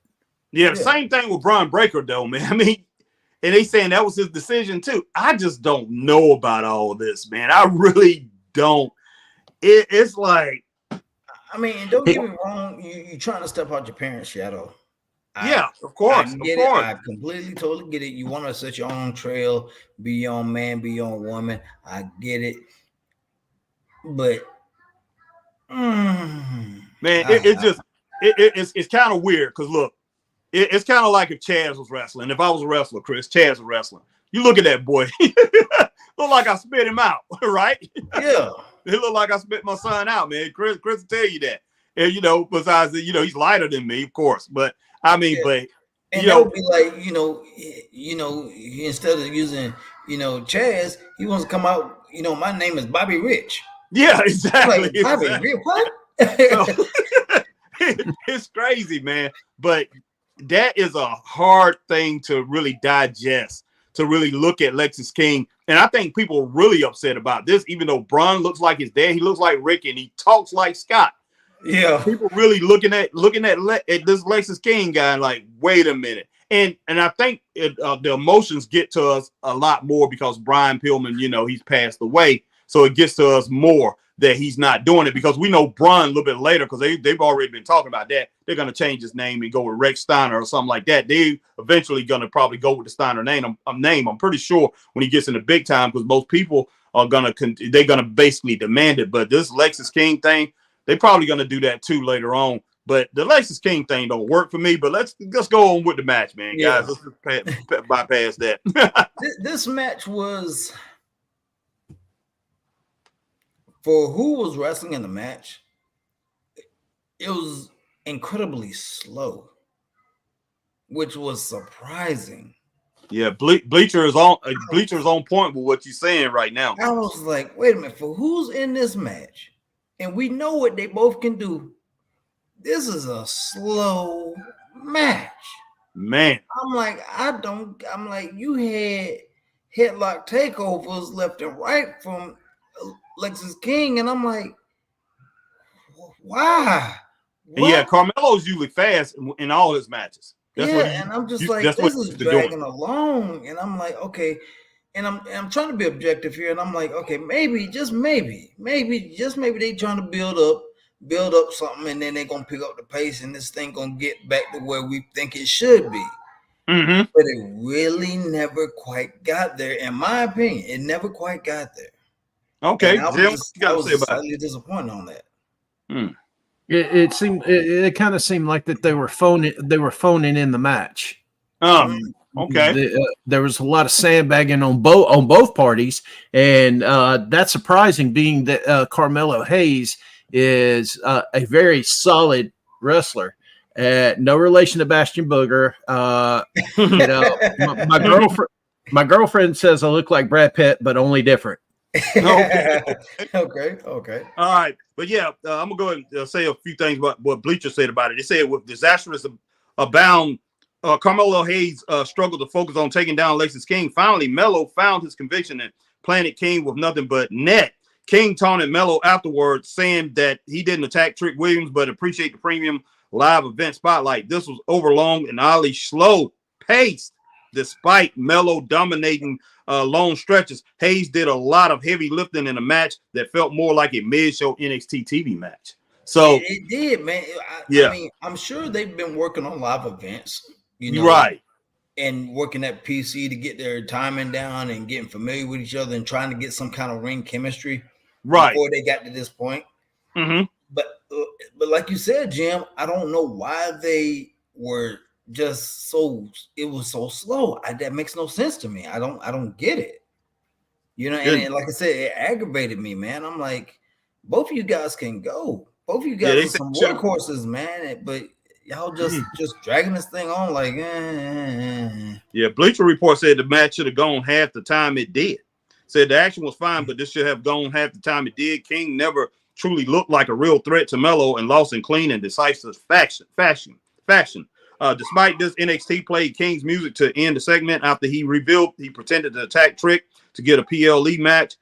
Yeah, same thing with Braun Breaker, though, man. I mean, and they saying that was his decision, too. I just don't know about all this, man. I really don't. It's like... I mean, don't get me wrong. You're trying to step out your parents' shadow. Of course. I completely, totally get it. You want to set your own trail, be your own man, be your own woman. I get it. But... man, it's kind of weird, because, look, it's kind of like if Chaz was wrestling. If I was a wrestler, Chris, Chaz was wrestling. You look at that boy. Look like I spit him out, right? Yeah. It looked like I spit my son out, man. Chris will tell you that. And, besides, he's lighter than me, of course. But, I mean, but, and that would be like, instead of using, Chaz, he wants to come out, my name is Bobby Rich. Yeah, exactly. Like, Bobby Rich, what? It's crazy, man. But that is a hard thing to really digest, to really look at Lexus King. And I think people are really upset about this, even though Braun looks like his dad. He looks like Rick, and he talks like Scott. Yeah. People really looking at this Lexus King guy like, wait a minute. And I think the emotions get to us a lot more because Brian Pillman, he's passed away. So it gets to us more that he's not doing it, because we know Braun a little bit later, because they've already been talking about that. They're going to change his name and go with Rex Steiner or something like that. They eventually going to probably go with the Steiner name. I'm pretty sure when he gets into big time, because most people are they're going to basically demand it. But this Lexus King thing, they're probably going to do that too later on. But the Lexus King thing don't work for me. But let's go on with the match, man, guys. Let's just bypass that. This match was, for who was wrestling in the match, it was incredibly slow, which was surprising. Yeah, Bleacher is on point with what you're saying right now. I was like, wait a minute, for who's in this match? And we know what they both can do. This is a slow match. Man. I'm like, you had headlock takeovers left and right from Lexus King, and I'm like, why? What? Yeah, Carmelo's usually fast in all his matches. And I'm just like, this is dragging along, and I'm like, okay, and I'm trying to be objective here, and I'm like, okay, maybe they trying to build up something, and then they're gonna pick up the pace, and this thing gonna get back to where we think it should be. Mm-hmm. But it really never quite got there, in my opinion. It never quite got there. Okay, I was slightly disappointed on that. It seemed, it kind of seemed like that they were phoning in the match. Okay. There was a lot of sandbagging on both parties, and that's surprising, being that Carmelo Hayes is a very solid wrestler. No relation to Bastion Booger. My girlfriend says I look like Brad Pitt, but only different. Okay. All right. But yeah, I'm gonna go ahead and say a few things about what Bleacher said about it. They said with disastrous abound, Carmelo Hayes struggled to focus on taking down Lexus King. Finally, Melo found his conviction and planted King with nothing but net. King taunted Melo afterwards, saying that he didn't attack Trick Williams, but appreciate the premium live event spotlight. This was overlong and oddly slow paced, despite Melo dominating long stretches. Hayes did a lot of heavy lifting in a match that felt more like a mid-show NXT TV match. So it did, man. Yeah. I mean, I'm sure they've been working on live events, you know, right, and working at PC to get their timing down and getting familiar with each other and trying to get some kind of ring chemistry right before they got to this point. Mm-hmm. But like you said, Jim, I don't know why they were just so, it was so slow. That makes no sense to me. I don't get it. You know, and like I said, it aggravated me, man. I'm like, both of you guys can go. Both of you guys are some workhorses, man. But y'all just dragging this thing on like, Yeah, Bleacher Report said the match should have gone half the time it did. Said the action was fine, but this should have gone half the time it did. King never truly looked like a real threat to Melo and lost in clean and decisive fashion. Despite this, NXT played King's music to end the segment. After he revealed he pretended to attack Trick to get a PLE match.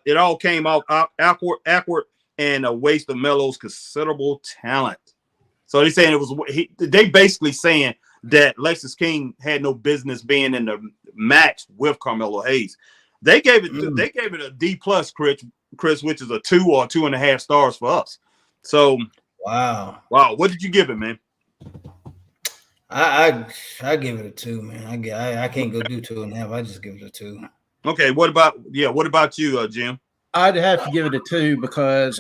It all came off awkward and a waste of Melo's considerable talent. So they're saying they basically saying that Lexis King had no business being in the match with Carmelo Hayes. They gave it a D+, Chris, which is a 2 or 2.5 stars for us. So wow. What did you give it, man? I give it a 2, man. I can't go do 2.5. I just give it a 2. Okay, what about you, Jim? I'd have to give it a 2 because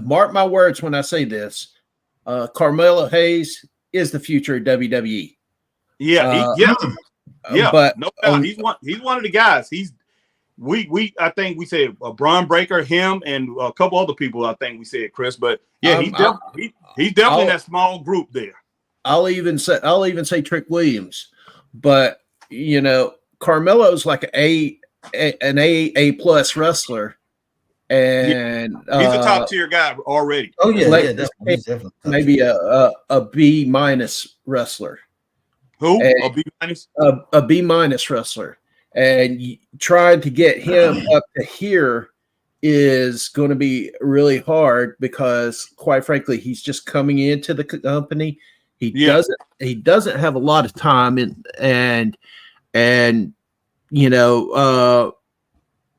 mark my words when I say this, Carmelo Hayes is the future of WWE. Yeah, but no doubt. He's one of the guys. I think we said Braun Breaker, him, and a couple other people. I think we said Chris, but yeah, he's definitely in that small group there. I'll even say Trick Williams, but you know, Carmelo's like an A plus wrestler, and he's a top tier guy already. Oh yeah, definitely maybe a B minus wrestler. Who? A B minus? A B minus wrestler, and trying to get him up to here is going to be really hard because, quite frankly, he's just coming into the company. He doesn't have a lot of time, and you know,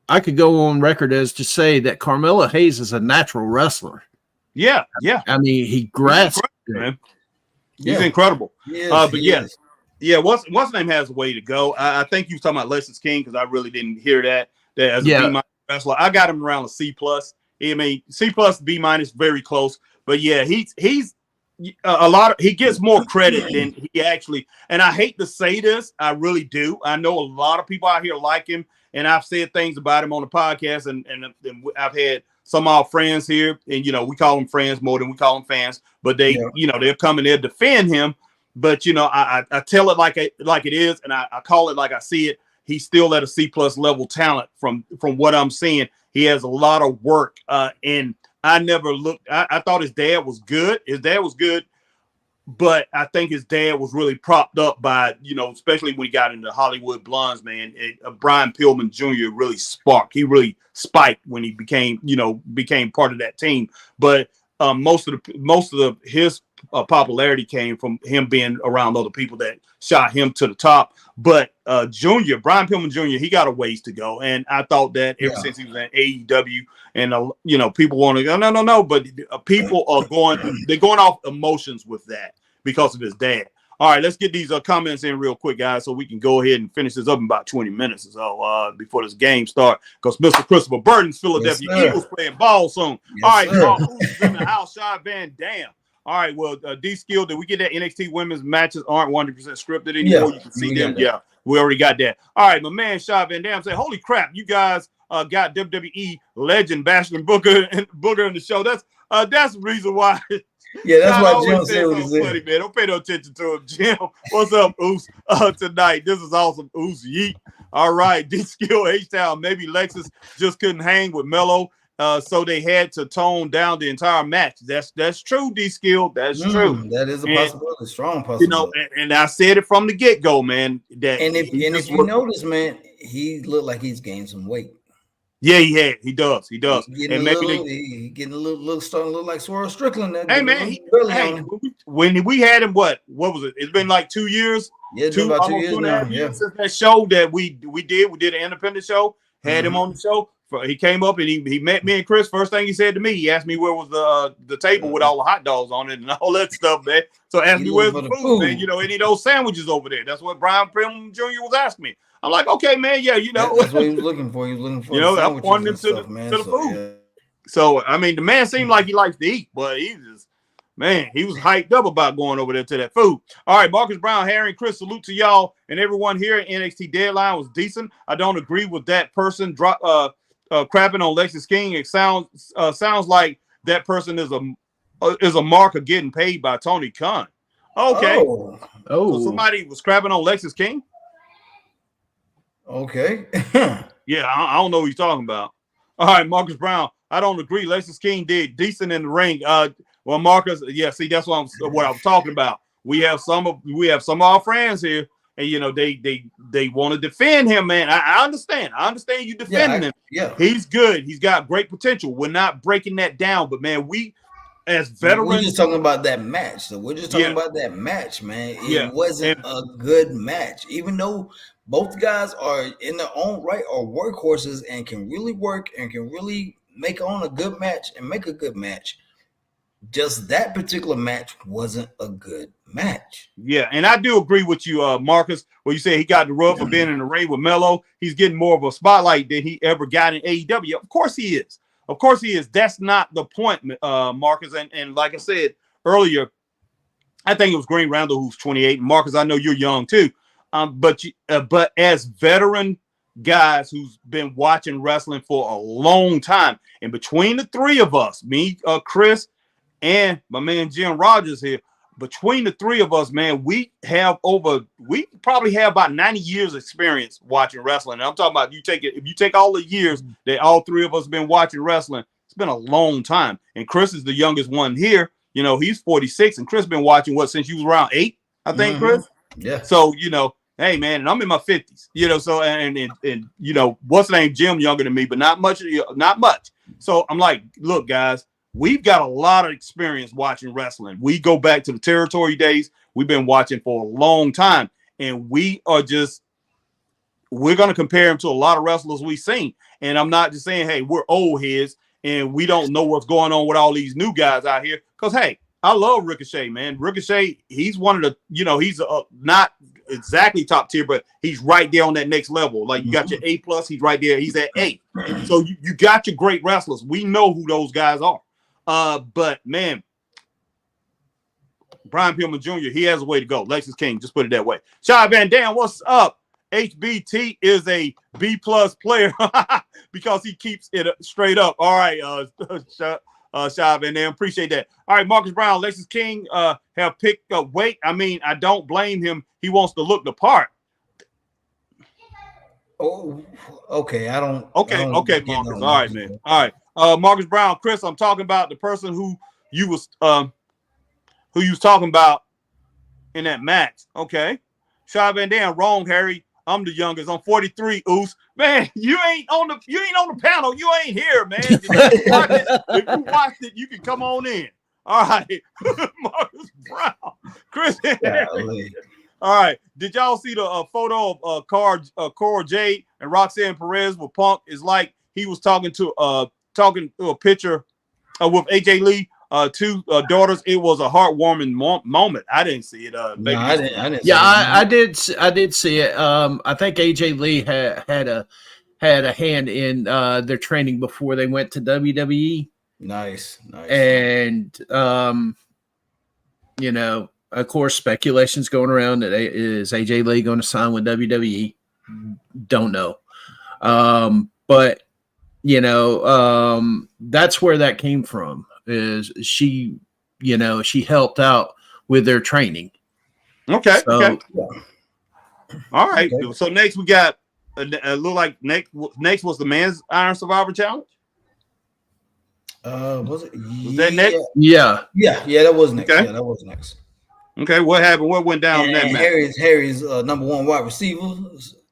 I could go on record as to say that Carmelo Hayes is a natural wrestler. Yeah. I mean, he grasps it, man. He's incredible. What's his name has a way to go. I think you was talking about Lexis King because I really didn't hear that as a B minus wrestler. I got him around a C+. I mean, C+, B minus, very close. But yeah, he's he gets more credit than he actually, and I hate to say this, I really do. I know a lot of people out here like him, and I've said things about him on the podcast, and I've had some of our friends here, and you know, we call them friends more than we call them fans, but they, you know, they'll come in there defend him. But you know, I tell it like it is, and I call it like I see it. He's still at a C+ level talent from what I'm seeing. He has a lot of work, and I never looked. I thought his dad was good. His dad was good, but I think his dad was really propped up by, you know, especially when he got into Hollywood Blondes, man. Brian Pillman Jr. really sparked. He really spiked when he became part of that team. But most of his popularity came from him being around other people that shot him to the top. But Brian Pillman Jr., he got a ways to go. And I thought that ever since he was in AEW, and you know, people want to go, no, but people are they're going off emotions with that because of his dad. All right, let's get these comments in real quick, guys, so we can go ahead and finish this up in about 20 minutes or so before this game starts. Because Mr. Christopher Burton's Philadelphia Eagles playing ball soon. All right, who's in the house? Shad Van Dam. All right, well, D-Skill, did we get that? NXT women's matches aren't 100% scripted anymore. You can see them. Yeah, we already got that. All right, my man Shad Van Dam said, holy crap, you guys got WWE legend Bastion Booker in the show. That's the reason why. Yeah, that's why Jim said what he said. Funny, man. Don't pay no attention to him, Jim. What's up, Oos? Tonight, this is awesome. Oos, yeet. All right, D-Skill, H-Town. Maybe Lexus just couldn't hang with Melo. So they had to tone down the entire match. That's true, D-Skill. That's true. That is a possibility, strong possibility. You know, and I said it from the get-go, man. If you notice, man, he looked like he's gained some weight. Yeah, he does. He And getting maybe getting a little starting to look like Swerve Strickland. Hey man, when we had him, what was it? It's been like 2 years. Yeah, it's been about 2 years now. Yeah, since that show that we did an independent show. Had him on the show. He came up and he met me and Chris. First thing he said to me, he asked me where was the table with all the hot dogs on it and all that stuff, man. So asked me where's the food, man. You know, any of those sandwiches over there. That's what Brian Prim Jr. was asking me. I'm like, okay, man, yeah, you know. That's what he was looking for. He was looking for, you know, I pointed him to the food. Yeah. So I mean, the man seemed like he likes to eat, but he was hyped up about going over there to that food. All right, Marcus Brown, Harry, and Chris, salute to y'all and everyone here. NXT Deadline was decent. I don't agree with that person crapping on Lexis King. It sounds like that person is a mark of getting paid by Tony Khan. Okay. Oh. So somebody was crapping on Lexis King? Okay. Yeah, I don't know what you're talking about. All right, Marcus Brown. I don't agree. Lexis King did decent in the ring. Well, Marcus, yeah, see, that's what I'm talking about. We have some of our friends here, and you know they want to defend him, man. I understand. I understand you defending him. Yeah, he's good. He's got great potential. We're not breaking that down, but man, we as veterans, we're just talking about that match. So we're just talking about that match, man. It wasn't a good match, even though both guys are in their own right are workhorses and can really work and can really make on a good match and make a good match. Just that particular match wasn't a good match. Yeah, and I do agree with you, Marcus, where you say he got the rub for being in the ring with Melo. He's getting more of a spotlight than he ever got in AEW. Of course he is. Of course he is. That's not the point, Marcus. And like I said earlier, I think it was Green Randall who's 28. And Marcus, I know you're young too. But as veteran guys who's been watching wrestling for a long time, and between the three of us, me, Chris, and my man Jim Rodgers here, between the three of us, man, we probably have about 90 years experience watching wrestling. And I'm talking about if you take all the years that all three of us been watching wrestling, it's been a long time. And Chris is the youngest one here. You know, he's 46, and Chris been watching since you was around 8, I think, Chris. Yeah. So, you know, hey man, and I'm in my 50s, you know, so and you know, what's the name? Jim younger than me, but not much. So I'm like, look, guys, we've got a lot of experience watching wrestling. We go back to the territory days. We've been watching for a long time, and we're going to compare him to a lot of wrestlers we've seen. And I'm not just saying, hey, we're old heads and we don't know what's going on with all these new guys out here. Because, hey, I love Ricochet, man. Ricochet, he's one of the, you know, he's not exactly top tier, but he's right there on that next level. Like you got your A+, he's right there. He's at A. So you got your great wrestlers. We know who those guys are. But man, Brian Pillman Jr., he has a way to go. Lexis King, just put it that way. Shy Van Dam, what's up? HBT is a B+ player because he keeps it straight up. All right, Shy Van Dam, appreciate that. All right, Marcus Brown, Lexis King have picked up weight. I mean, I don't blame him. He wants to look the part. Oh, okay. I don't. Okay, Marcus. All right, man. All right. Marcus Brown, Chris, I'm talking about the person who you was talking about in that match. Okay. Shy Van Dam, wrong, Harry. I'm the youngest. I'm 43. Oos. Man, you ain't on the panel. You ain't here, man. If you watched it, you can come on in. All right. Marcus Brown. Chris. All right. Did y'all see the photo of Cora Jade and Roxanne Perez with Punk? It's like he was talking to a picture with AJ Lee, two daughters. It was a heartwarming moment. I didn't see it. No, I didn't. Yeah, I did see it. I think AJ Lee had a hand in their training before they went to WWE. Nice. And you know, of course, speculation's going around that is AJ Lee going to sign with WWE. Don't know. But you know, that's where that came from. Is she helped out with their training. Okay. So, okay. All right. Okay. So next we got a look like next was the men's Iron Survivor Challenge. Was it? Was that next? Yeah, that was next. Okay. Yeah, that was next. Okay, what happened? What went down in that match? Harry's number one wide receiver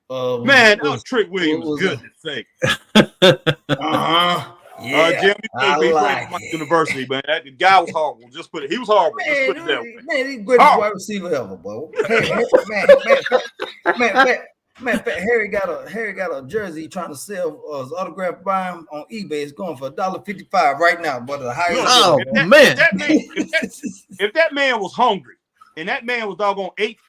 Man, Trick Williams, goodness sake. Yeah, Jim, you like University, man. That guy was horrible. He was horrible. Man, just put it that way. Man, he's the greatest wide receiver ever, bro. Man, Harry got a jersey trying to sell his autograph by him on eBay. It's going for $1.55 right now, but the highest. Oh man! If that man was hungry, and that man was doggone 8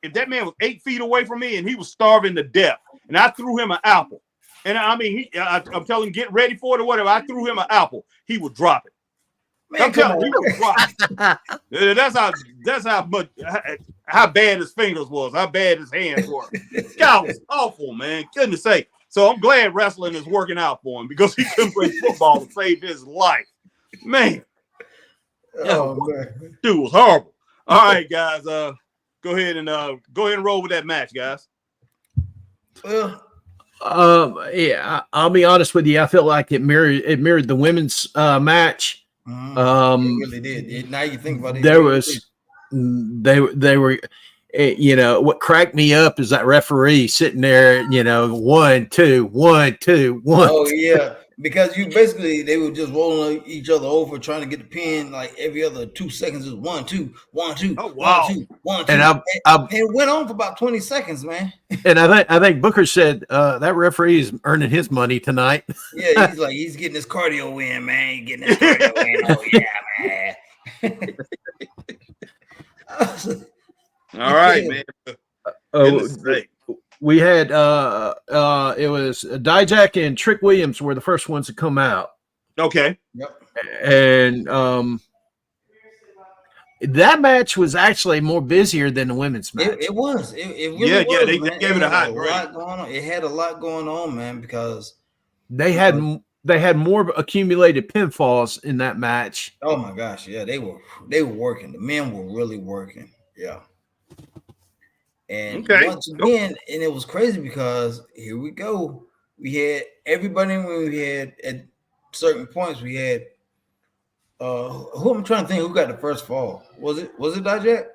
feet away from me, and he was starving to death, and I threw him an apple, and I mean, I'm telling him, get ready for it or whatever. I threw him an apple, he would drop it. Man, I'm telling you, he would drop it. That's how bad his fingers was, how bad his hands were. God was awful, man. Goodness sake. So I'm glad wrestling is working out for him because he couldn't play football to save his life. Man. Man. Dude was horrible. All right, guys. Go ahead and roll with that match, guys. Well, yeah, I'll be honest with you. I feel like it mirrored the women's match. It really did. Now you think about it. They were, you know, what cracked me up is that referee sitting there, you know, 1, 2, 1, 2, 1. Oh yeah, because they were just rolling each other over trying to get the pin. Like every other 2 seconds is 1, 2, 1, 2. Oh wow. 1, 2, 1, 2. And it went on for about 20 seconds, man. And I think Booker said that referee is earning his money tonight. Yeah, he's getting his cardio in, man. He's getting his cardio in. Oh yeah, man. All right, man. We had it was Dijak and Trick Williams were the first ones to come out. Okay. Yep. And that match was actually more busier than the women's match. It was. It really was. They gave it a hot grade. It had a lot going on, man, because they had more accumulated pinfalls in that match. Oh my gosh, yeah, they were working. The men were really working. Yeah. And once again, and it was crazy because here we go. We had everybody we had at certain points. We had who I'm trying to think who got the first fall. Was it Dijak?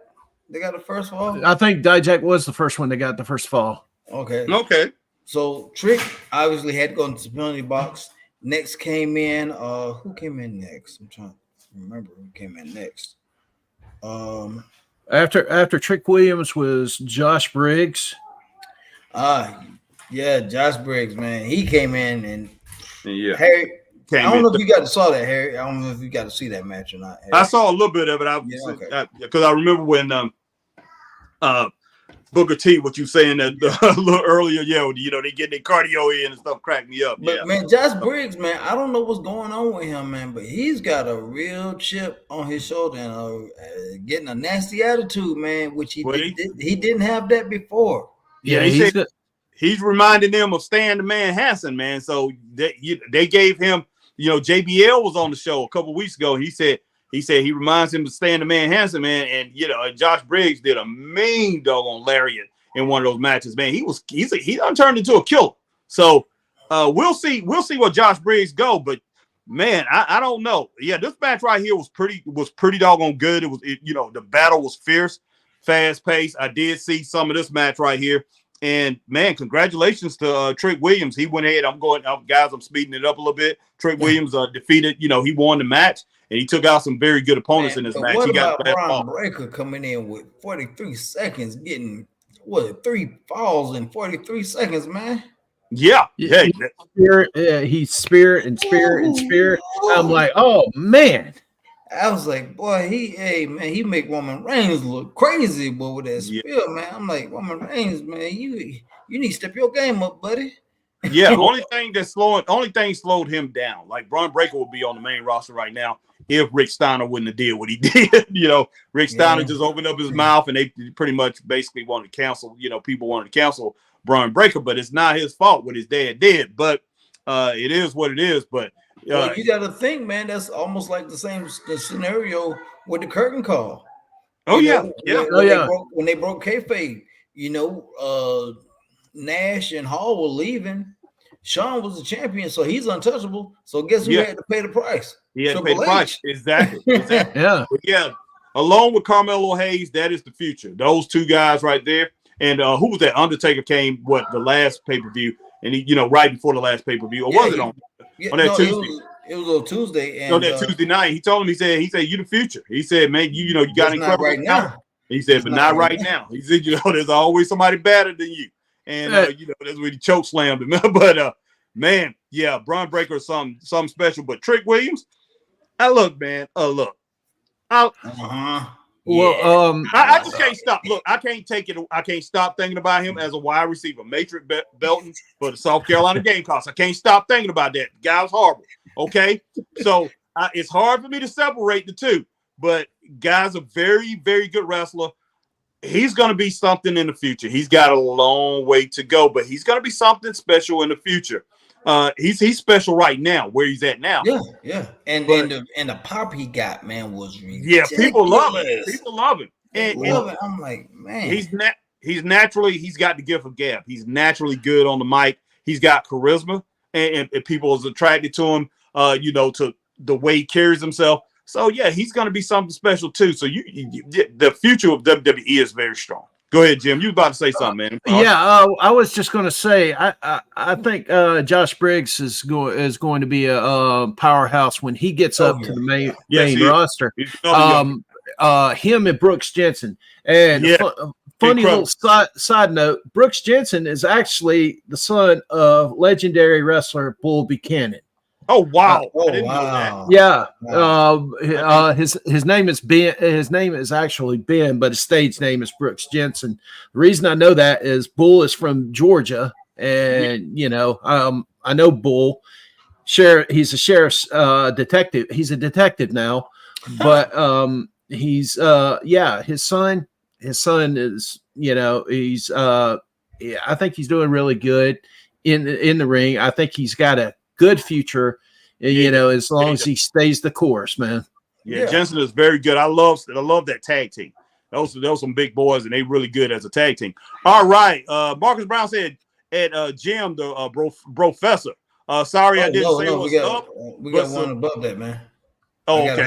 They got the first fall? I think Dijak was the first one that got the first fall. Okay. So Trick obviously had to go into the penalty box. Next came in. Who came in next? I'm trying to remember who came in next. After Trick Williams was Josh Briggs. Yeah, Josh Briggs, man. He came in and Harry. I don't know if you got to saw that, Harry. I don't know if you got to see that match or not. Harry. I saw a little bit of it. Because I remember when Booker T, what you saying that a little earlier, you know, they get their cardio in and stuff, cracked me up. But man, Josh Briggs, man, I don't know what's going on with him, man, but he's got a real chip on his shoulder and getting a nasty attitude, man, which he didn't have that before. Yeah, he's reminding them of Stan the Man Hansen, man. So they gave him, you know, JBL was on the show a couple weeks ago. And he said he reminds him of Stan the Man Hansen, man. And you know, Josh Briggs did a mean doggone lariat in one of those matches, man. He done turned into a killer. So we'll see where Josh Briggs go. But man, I don't know. Yeah, this match right here was pretty doggone good. You know, the battle was fierce, fast paced. I did see some of this match right here. And man, congratulations to Trick Williams. He went ahead. I'm speeding it up a little bit. Trick Williams defeated, you know, he won the match and he took out some very good opponents in this match. What he got Brian Breaker coming in with 43 seconds, getting 3 falls in 43 seconds, man? Yeah. He's spirit and spirit and spirit. I'm like, oh man. I was like, boy, he make Roman Reigns look crazy, boy, with that spill, man. I'm like, Roman Reigns, man, you need to step your game up, buddy. Yeah, only thing slowed him down. Like Braun Breaker would be on the main roster right now if Rick Steiner wouldn't have did what he did. You know, Rick Steiner just opened up his mouth and they pretty much basically wanted to cancel. You know, people wanted to cancel Braun Breaker, but it's not his fault what his dad did. But it is what it is. But well, you got to think, man. That's almost like the same scenario with the curtain call. Oh yeah. When they broke kayfabe, you know, Nash and Hall were leaving. Shawn was the champion, so he's untouchable. So guess who had to pay the price? He had to pay the price. Exactly. Yeah. Yeah. Along with Carmelo Hayes, that is the future. Those two guys right there. And who was that? Undertaker came the last pay-per-view, and he, right before the last pay-per-view, or was it on that Tuesday? It was on Tuesday, and on that Tuesday night. He told him, he said, you the future. He said, man, you got any not right now. He said, but not right now. He said, there's always somebody better than you. And that's when he choke slammed him. But man, yeah, Braun Breaker is something special. But Trick Williams, look. Well, I just can't stop. Look, I can't take it. I can't stop thinking about him as a wide receiver. Matrix Belton for the South Carolina Gamecocks. I can't stop thinking about that. The guy's horrible. Okay, so it's hard for me to separate the two. But guy's a very, very good wrestler. He's going to be something in the future. He's got a long way to go, but he's going to be something special in the future. He's special right now, where he's at now. Yeah. And the pop he got, man, was ridiculous. Yeah, people love it. People love it. And I'm like, man, he's naturally, he's got the gift of gab. He's naturally good on the mic. He's got charisma, and people is attracted to him. To the way he carries himself. So yeah, he's going to be something special too. So the future of WWE is very strong. Go ahead, Jim. You about to say something, man? I was just going to say, I think Josh Briggs is going to be a powerhouse when he gets up to the main roster. Him and Brooks Jensen. And funny little side note: Brooks Jensen is actually the son of legendary wrestler Bull Buchanan. Oh wow! I didn't know that. Yeah, wow. His name is Ben. His name is actually Ben, but his stage name is Brooks Jensen. The reason I know that is Bull is from Georgia, and I know Bull. He's a sheriff's detective. He's a detective now, but he's his son. His son is he's I think he's doing really good in the ring. I think he's got a good future, as long as he stays the course, man. Yeah, Jensen is very good. I love that tag team. Those some big boys, and they really good as a tag team. All right, Marcus Brown said at Jim the professor. Sorry, I didn't say what's up. We got one above that, man. Oh, okay.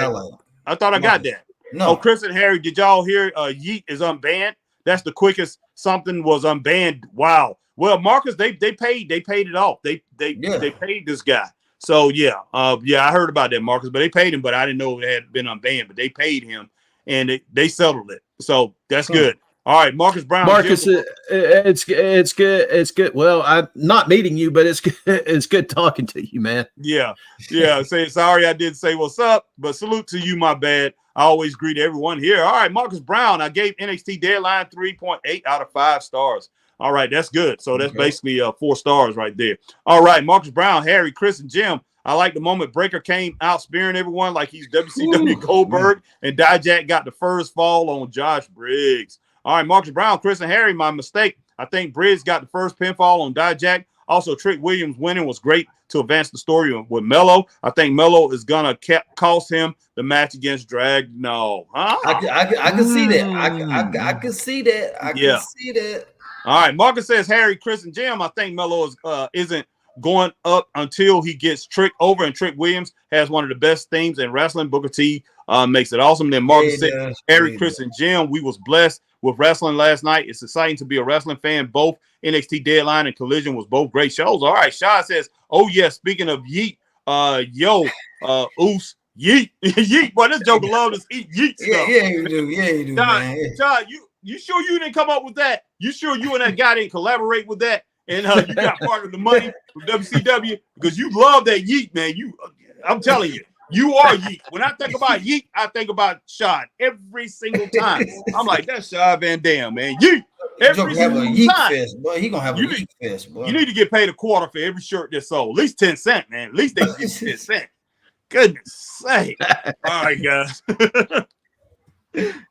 I thought I got that. No. Oh, Chris and Harry, did y'all hear Yeet is unbanned? That's the quickest something was unbanned. Wow. Well, Marcus, they paid it off. They paid this guy. So I heard about that, Marcus, but they paid him, but I didn't know it had been unbanned, but they paid him and they settled it. So that's good. All right, Marcus Brown. Marcus, it's good. It's good. Well, I'm not meeting you, but it's good. It's good talking to you, man. Yeah. Say sorry I didn't say what's up, but salute to you, my bad. I always greet everyone here. All right, Marcus Brown. I gave NXT Deadline 3.8 out of 5 stars. All right, that's good. So that's basically 4 stars right there. All right, Marcus Brown, Harry, Chris, and Jim. I like the moment Breaker came out spearing everyone like he's WCW Goldberg, and Dijak got the first fall on Josh Briggs. All right, Marcus Brown, Chris, and Harry, my mistake. I think Briggs got the first pinfall on Dijak. Also, Trick Williams winning was great to advance the story with Melo. I think Melo is going to cost him the match against Dragno. Huh? I can see that. I can see that. I can see that. All right, Marcus says, Harry, Chris, and Jim, I think Melo isn't going up until he gets Trick over, and Trick Williams has one of the best themes in wrestling. Booker T makes it awesome. Then Marcus said, Harry, Chris, and Jim, we was blessed with wrestling last night. It's exciting to be a wrestling fan. Both NXT Deadline and Collision was both great shows. All right, Shaw says, oh, yeah, speaking of Yeet, Oos, Yeet. Yeet, boy, this joker loves to eat Yeet stuff. Yeah, you do, man. Shaw, you sure you didn't come up with that? You sure you and that guy didn't collaborate with that? And you got part of the money from WCW? Because you love that Yeet, man. I'm telling you, you are Yeet. When I think about Yeet, I think about Shad every single time. I'm like, that's Shad Van Dam, man. Yeet. Every single time. Fest, boy. He gonna have a Yeet fest, boy. You need to get paid a quarter for every shirt that's sold. At least 10 cents, man. At least they get 10 cents. Goodness sake. All right, guys.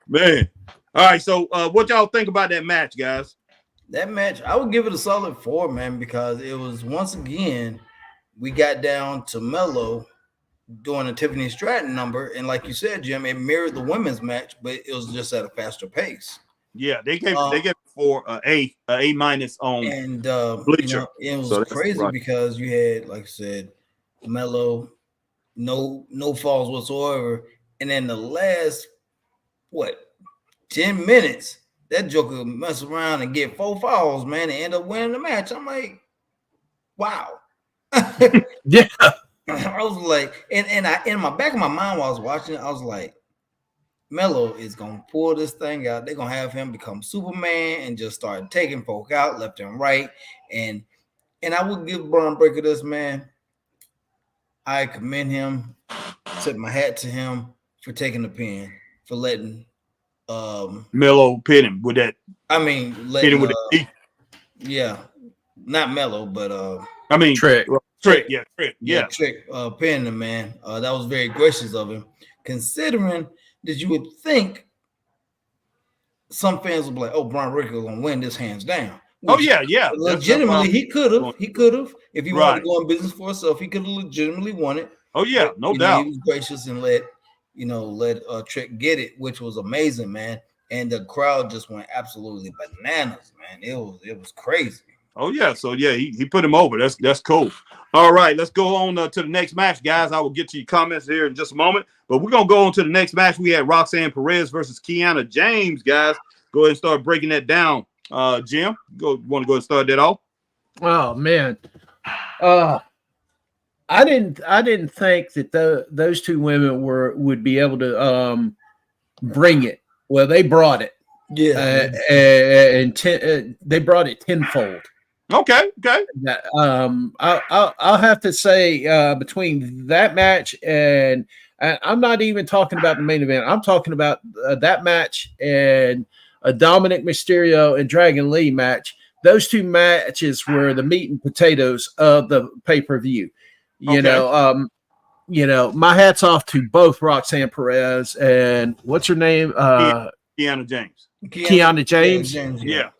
Man. All right, so what y'all think about that match, guys? That match, I would give it a solid 4, man, because it was, once again, we got down to Melo doing a Tiffany Stratton number, and like you said, Jim, it mirrored the women's match, but it was just at a faster pace. Yeah, they gave it for A minus on and Bleacher. It was crazy because you had, like I said, Melo, no falls whatsoever, and then the last 10 minutes, that Joker mess around and get 4 falls, man, and end up winning the match. I'm like, wow. Yeah. I was like, and I in my back of my mind while I was watching it, I was like, Melo is gonna pull this thing out. They're gonna have him become Superman and just start taking folk out left and right. And I would give Braun Breaker this, man. I commend him, tip my hat to him for taking the pin, for letting Melo pin him with that. I mean, Hit him with the yeah, not Melo, but I mean Trick. Trick, yeah. Trick pinning him, man. That was very gracious of him, considering that you would think some fans would be like, "Oh, Braun Breaker gonna win this hands down." Oh yeah. Legitimately, he could have. He could have. If he wanted Right. to go in business for himself, he could have legitimately won it. Oh yeah, But, no doubt. He was gracious and let Trick get it, which was amazing, man. And the crowd just went absolutely bananas, man. It was crazy. Oh yeah, so yeah, he put him over. That's cool. All right, let's go on to the next match, guys. I will get to your comments here in just a moment, but we're gonna go on to the next match. We had Roxanne Perez versus Kiana James, guys. Go ahead and start breaking that down. Jim, want to go and start that off? Oh man, I didn't think that those two women would be able to bring it. Well, they brought it. Yeah, they brought it tenfold. Okay. I'll have to say between that match and I'm not even talking about the main event. I'm talking about that match and a Dominic Mysterio and Dragon Lee match. Those two matches were the meat and potatoes of the pay-per-view. You know, my hat's off to both Roxanne Perez and what's her name? Kiana James. Kiana James. Yeah.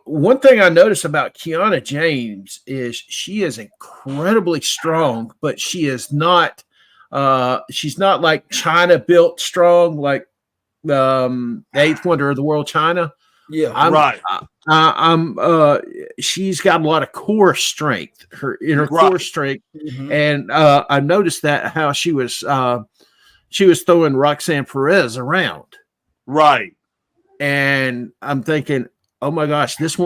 One thing I noticed about Kiana James is she is incredibly strong, but she is not. She's not like China built strong, like the eighth wonder of the world, China. Yeah, She's got a lot of core strength. Her core strength, and I noticed that how she was throwing Roxanne Perez around. Right. And I'm thinking, oh my gosh, this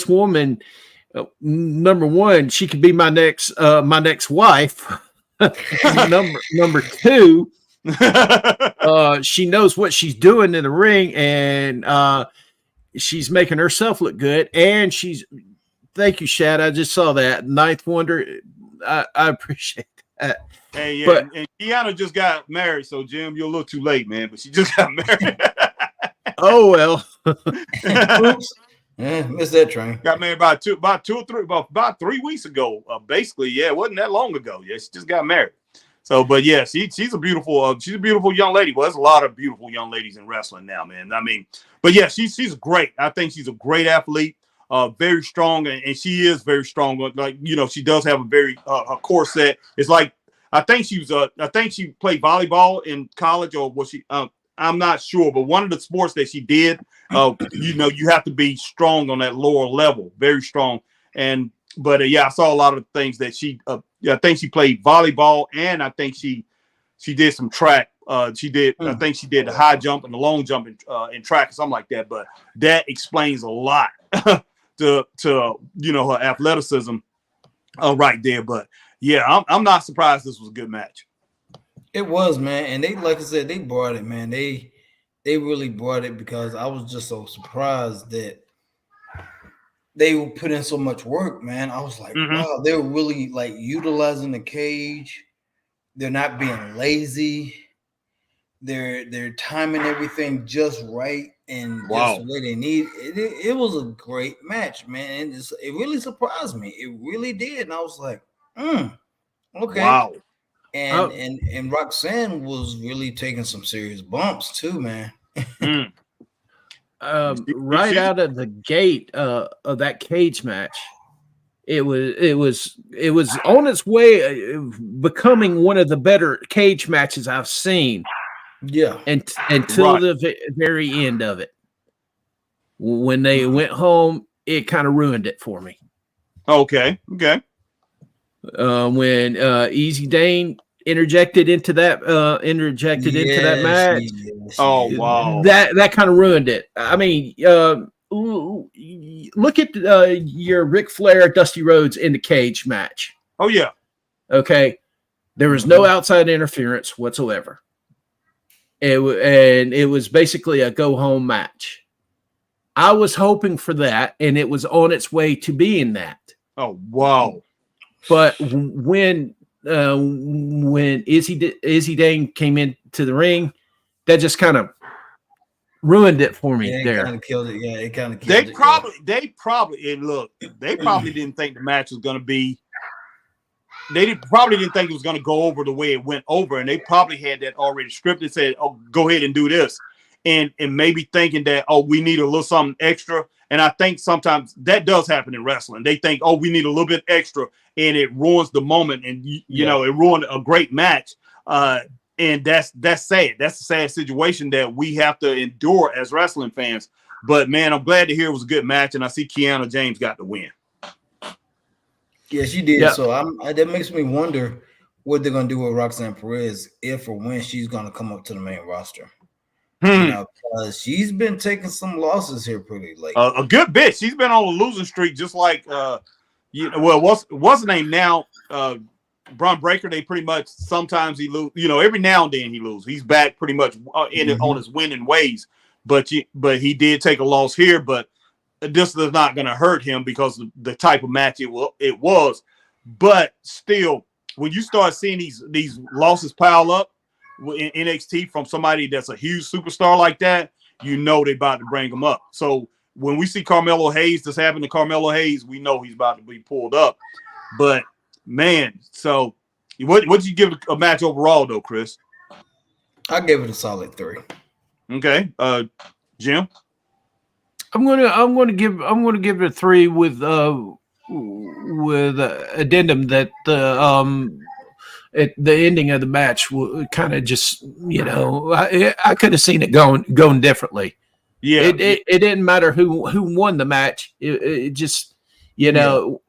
woman, number one, she could be my next wife. number two, she knows what she's doing in the ring, and she's making herself look good. And thank you, Shad. I just saw that ninth wonder. I appreciate that. Hey, yeah, and Kiana just got married, so Jim, you're a little too late, man. But she just got married. Oh well. Oops. Missed that train. Got married about 3 weeks ago. Basically, yeah, it wasn't that long ago. Yeah, she just got married. So, but yeah, she's a beautiful young lady. Well, there's a lot of beautiful young ladies in wrestling now, man. I mean, but yeah, she's great. I think she's a great athlete, very strong, and she is very strong. Like, she does have a very a core set. It's like I think she played volleyball in college, or was she? I'm not sure, but one of the sports that she did, you have to be strong on that lower level, very strong. But I saw a lot of things that she. I think she played volleyball, and I think she did some track. She did. I think she did the high jump and the long jump in track or something like that. But that explains a lot to her athleticism, right there. But yeah, I'm not surprised this was a good match. It was, man, and they, like I said, they brought it, man. They really brought it, because I was just so surprised that they put in so much work, man. I was like, wow, they're really like utilizing the cage. They're not being lazy. They're timing everything just right and just the way they need. It was a great match, man. And it really surprised me. It really did, and I was like, okay, wow. And Roxanne was really taking some serious bumps too, man. Right out of the gate of that cage match, it was on its way becoming one of the better cage matches I've seen. Yeah, until the very end of it, when they went home, it kind of ruined it for me. Okay. When Easy Dane interjected into that match. Oh wow, that kind of ruined it. I mean, look at your Ric Flair Dusty Rhodes in the cage match. Oh yeah. Okay, there was no outside interference whatsoever. It was basically a go home match. I was hoping for that, and it was on its way to being that. Oh wow! But when Izzy Dane came into the ring, that just kind of ruined it for me. It kind of killed it. Yeah, it kind of killed they it. They probably didn't think the match was going to be. Probably didn't think it was going to go over the way it went over, and they probably had that already scripted. Said, "Oh, go ahead and do this," and maybe thinking that, "Oh, we need a little something extra." And I think sometimes that does happen in wrestling. They think, "Oh, we need a little bit extra," and it ruins the moment, and you know, it ruined a great match. And that's sad. That's a sad situation that we have to endure as wrestling fans. But man, I'm glad to hear it was a good match, and I see Kiana James got the win. Yeah, she did. Yeah. So that makes me wonder what they're gonna do with Roxanne Perez if or when she's gonna come up to the main roster. You know, because she's been taking some losses here pretty late. A good bit. She's been on a losing streak, just like what's the name now? Braun Breaker. They pretty much sometimes he lose. You know, every now and then he loses. He's back pretty much on his winning ways. But he did take a loss here. But this is not going to hurt him because of the type of match it was. But still, when you start seeing these losses pile up in NXT from somebody that's a huge superstar like that, you know they're about to bring them up. So when we see Carmelo Hayes, this happened to Carmelo Hayes, we know he's about to be pulled up. But man, so what did you give a match overall though, Chris? I gave it a solid 3. Okay, Jim. I'm gonna give it a 3 with addendum that at the ending of the match kind of just, you know, I could have seen it going differently. Yeah, it didn't matter who won the match. It just, you know,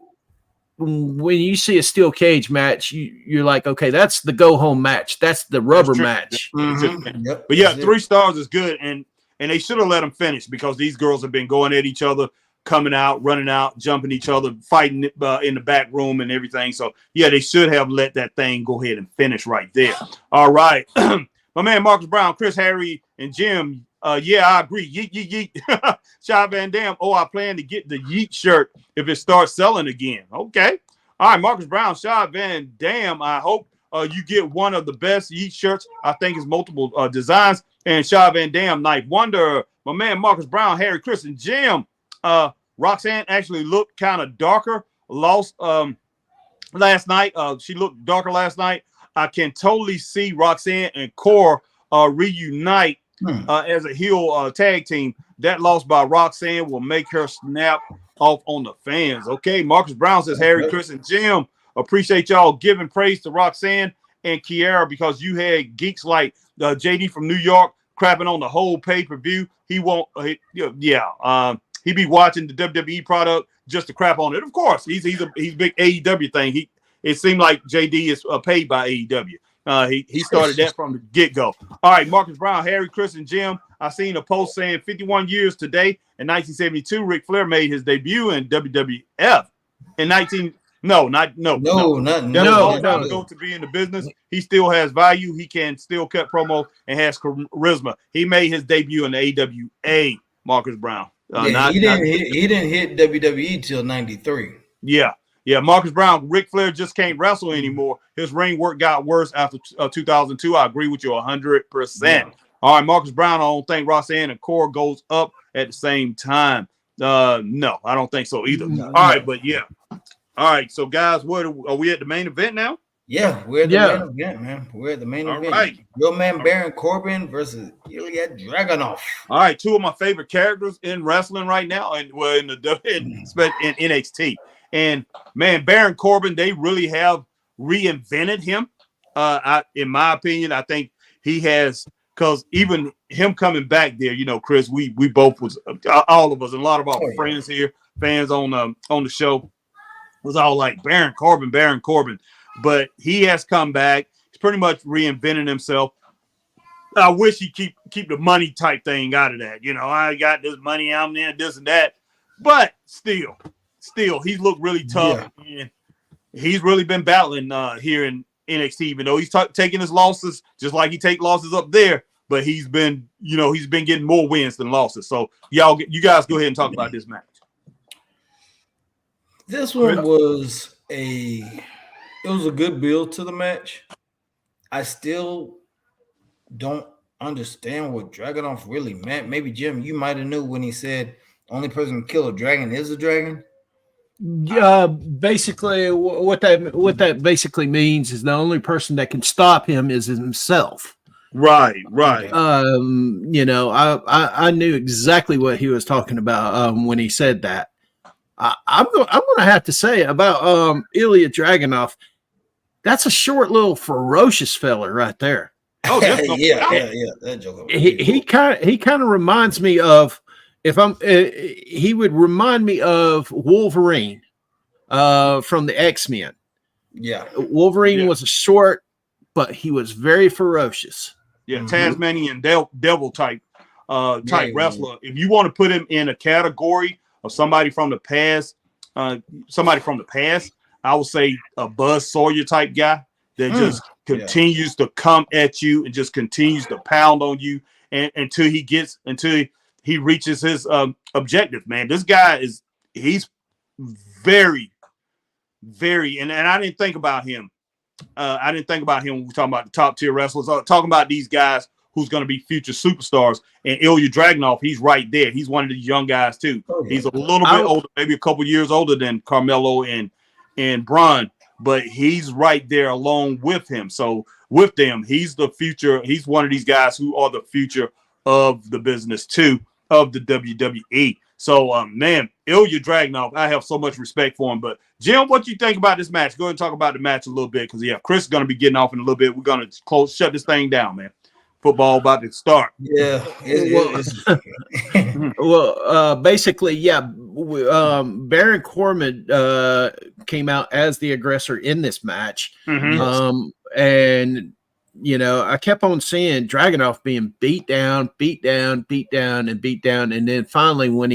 when you see a steel cage match, you're like, okay, that's the go home match. That's the rubber match. Yep. But yeah, 3 stars is good, and they should have let them finish because these girls have been going at each other, coming out, running out, jumping each other, fighting in the back room and everything. So yeah, they should have let that thing go ahead and finish right there. All right, my man Marcus Brown, Chris, Harry, and Jim. Yeah, I agree. Yeet, yeet, yeet. Shad Van Dam. Oh, I plan to get the Yeet shirt if it starts selling again. Okay. All right, Marcus Brown, Shad Van Dam. I hope you get one of the best Yeet shirts. I think it's multiple designs. And Shad Van Dam, Night Wonder. My man Marcus Brown, Harry, Chris, and Jim. Roxanne actually looked kind of darker. Lost last night. She looked darker last night. I can totally see Roxanne and Core reunite as a heel tag team. That loss by Roxanne will make her snap off on the fans. Okay, Marcus Brown says, Harry, Chris, and Jim, appreciate y'all giving praise to Roxanne and Kiara because you had geeks like JD from New York crapping on the whole pay-per-view. He won't, he'd be watching the WWE product just to crap on it. Of course, he's big AEW thing. It seemed like JD is paid by AEW. He started that from the get-go. All right, Marcus Brown, Harry, Chris, and Jim. I seen a post saying 51 years today. In 1972, Ric Flair made his debut in WWF. In not ago to be in the business. He still has value. He can still cut promo and has charisma. He made his debut in the AWA. Marcus Brown. He didn't hit WWE till 93. Yeah. Marcus Brown, Ric Flair just can't wrestle anymore. His ring work got worse after 2002. I agree with you 100%. Yeah. All right, Marcus Brown, I don't think Roxanne and Core goes up at the same time. No, I don't think so either. All right, but yeah. All right, so guys, are we at the main event now? Yeah, we're at the main event, man. We're at the main event. Right. Your man Baron Corbin versus Ilya Dragunov. All right, 2 of my favorite characters in wrestling right now, and in NXT. And man, Baron Corbin, they really have reinvented him. In my opinion, I think he has, because even him coming back there, you know, Chris, we both was all of us, and a lot of our friends here, fans on the show, was all like Baron Corbin. But he has come back. pretty much reinventing himself. I wish he keep the money type thing out of that. I got this money out there, this and that. But still, he's looked really tough. Yeah. And he's really been battling here in NXT, even though he's taking his losses just like he take losses up there. But he's been getting more wins than losses. So you guys go ahead and talk about this match. This one was a good build to the match. I still don't understand what Dragunov really meant. Maybe Jim, you might have knew when he said only person can kill a dragon is a dragon. Basically, what that basically means is the only person that can stop him is himself. Right. I knew exactly what he was talking about when he said that. I'm going to have to say about Ilya Dragunov, that's a short little ferocious fella right there. Oh, yeah. That joke. He kind of reminds me of he would remind me of Wolverine from the X-Men. Yeah, Wolverine was a short, but he was very ferocious. Yeah, Tasmanian devil type wrestler. If you want to put him in a category of somebody from the past, I would say a Buzz Sawyer type guy that just continues to come at you and just continues to pound on you until he reaches his objective. Man, this guy he's very, very, and I didn't think about him. I didn't think about him when we're talking about the top tier wrestlers. Talking about these guys who's going to be future superstars. And Ilya Dragunov, he's right there. He's one of these young guys too. Oh, yeah. He's a little bit older, maybe a couple years older than Carmelo and Braun, but he's right there along with him. So with them, he's the future. He's one of these guys who are the future of the business too, of the WWE. So, man, Ilya Dragunov, I have so much respect for him. But, Jim, what do you think about this match? Go ahead and talk about the match a little bit because, Chris is going to be getting off in a little bit. We're going to shut this thing down, man. Football about to start. Yeah. Basically, Baron Corbin came out as the aggressor in this match. Mm-hmm. And I kept on seeing Dragunov being beat down. And then finally when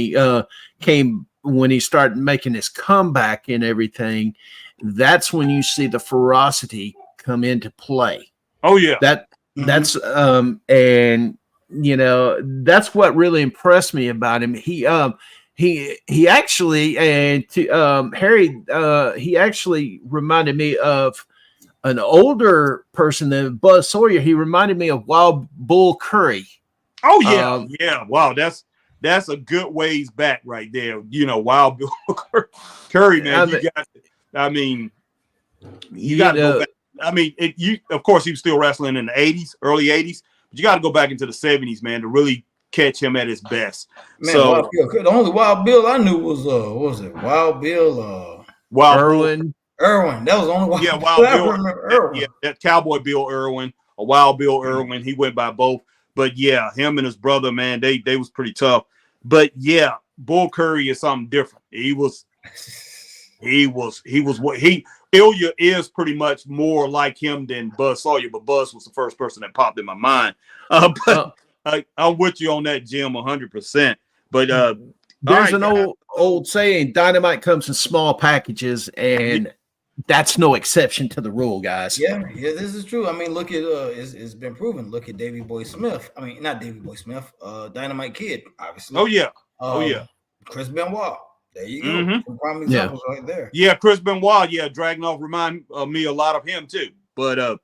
he started making his comeback and everything, that's when you see the ferocity come into play. Oh yeah. That's that's what really impressed me about him. He actually, and to Harry, he actually reminded me of an older person than Buzz Sawyer. He reminded me of Wild Bull Curry. Oh yeah, Wow, that's a good ways back right there. Wild Bull Curry, man. You got to go back. Of course, he was still wrestling in the 80s, early 80s, but you got to go back into the 70s, man, to really catch him at his best. Man, so the only Wild Bill I knew was what was it? Wild Bill, Irwin. Irwin. That was the only one. Yeah, Wild Bill. That Cowboy Bill Irwin, a Wild Bill Irwin. He went by both. But him and his brother, man, they was pretty tough. But Bull Curry is something different. Ilya is pretty much more like him than Buzz Sawyer, but Buzz was the first person that popped in my mind. But I'm with you on that, Jim, 100%. But there's an old saying: dynamite comes in small packages, and that's no exception to the rule, guys. Yeah, this is true. I mean, look at it's been proven. Look at Davey Boy Smith. I mean, not Davey Boy Smith. Dynamite Kid, obviously. Oh yeah. Chris Benoit. There you go. Mm-hmm. Some prime examples right there. Yeah, Chris Benoit. Yeah, Dragunov remind me a lot of him too. But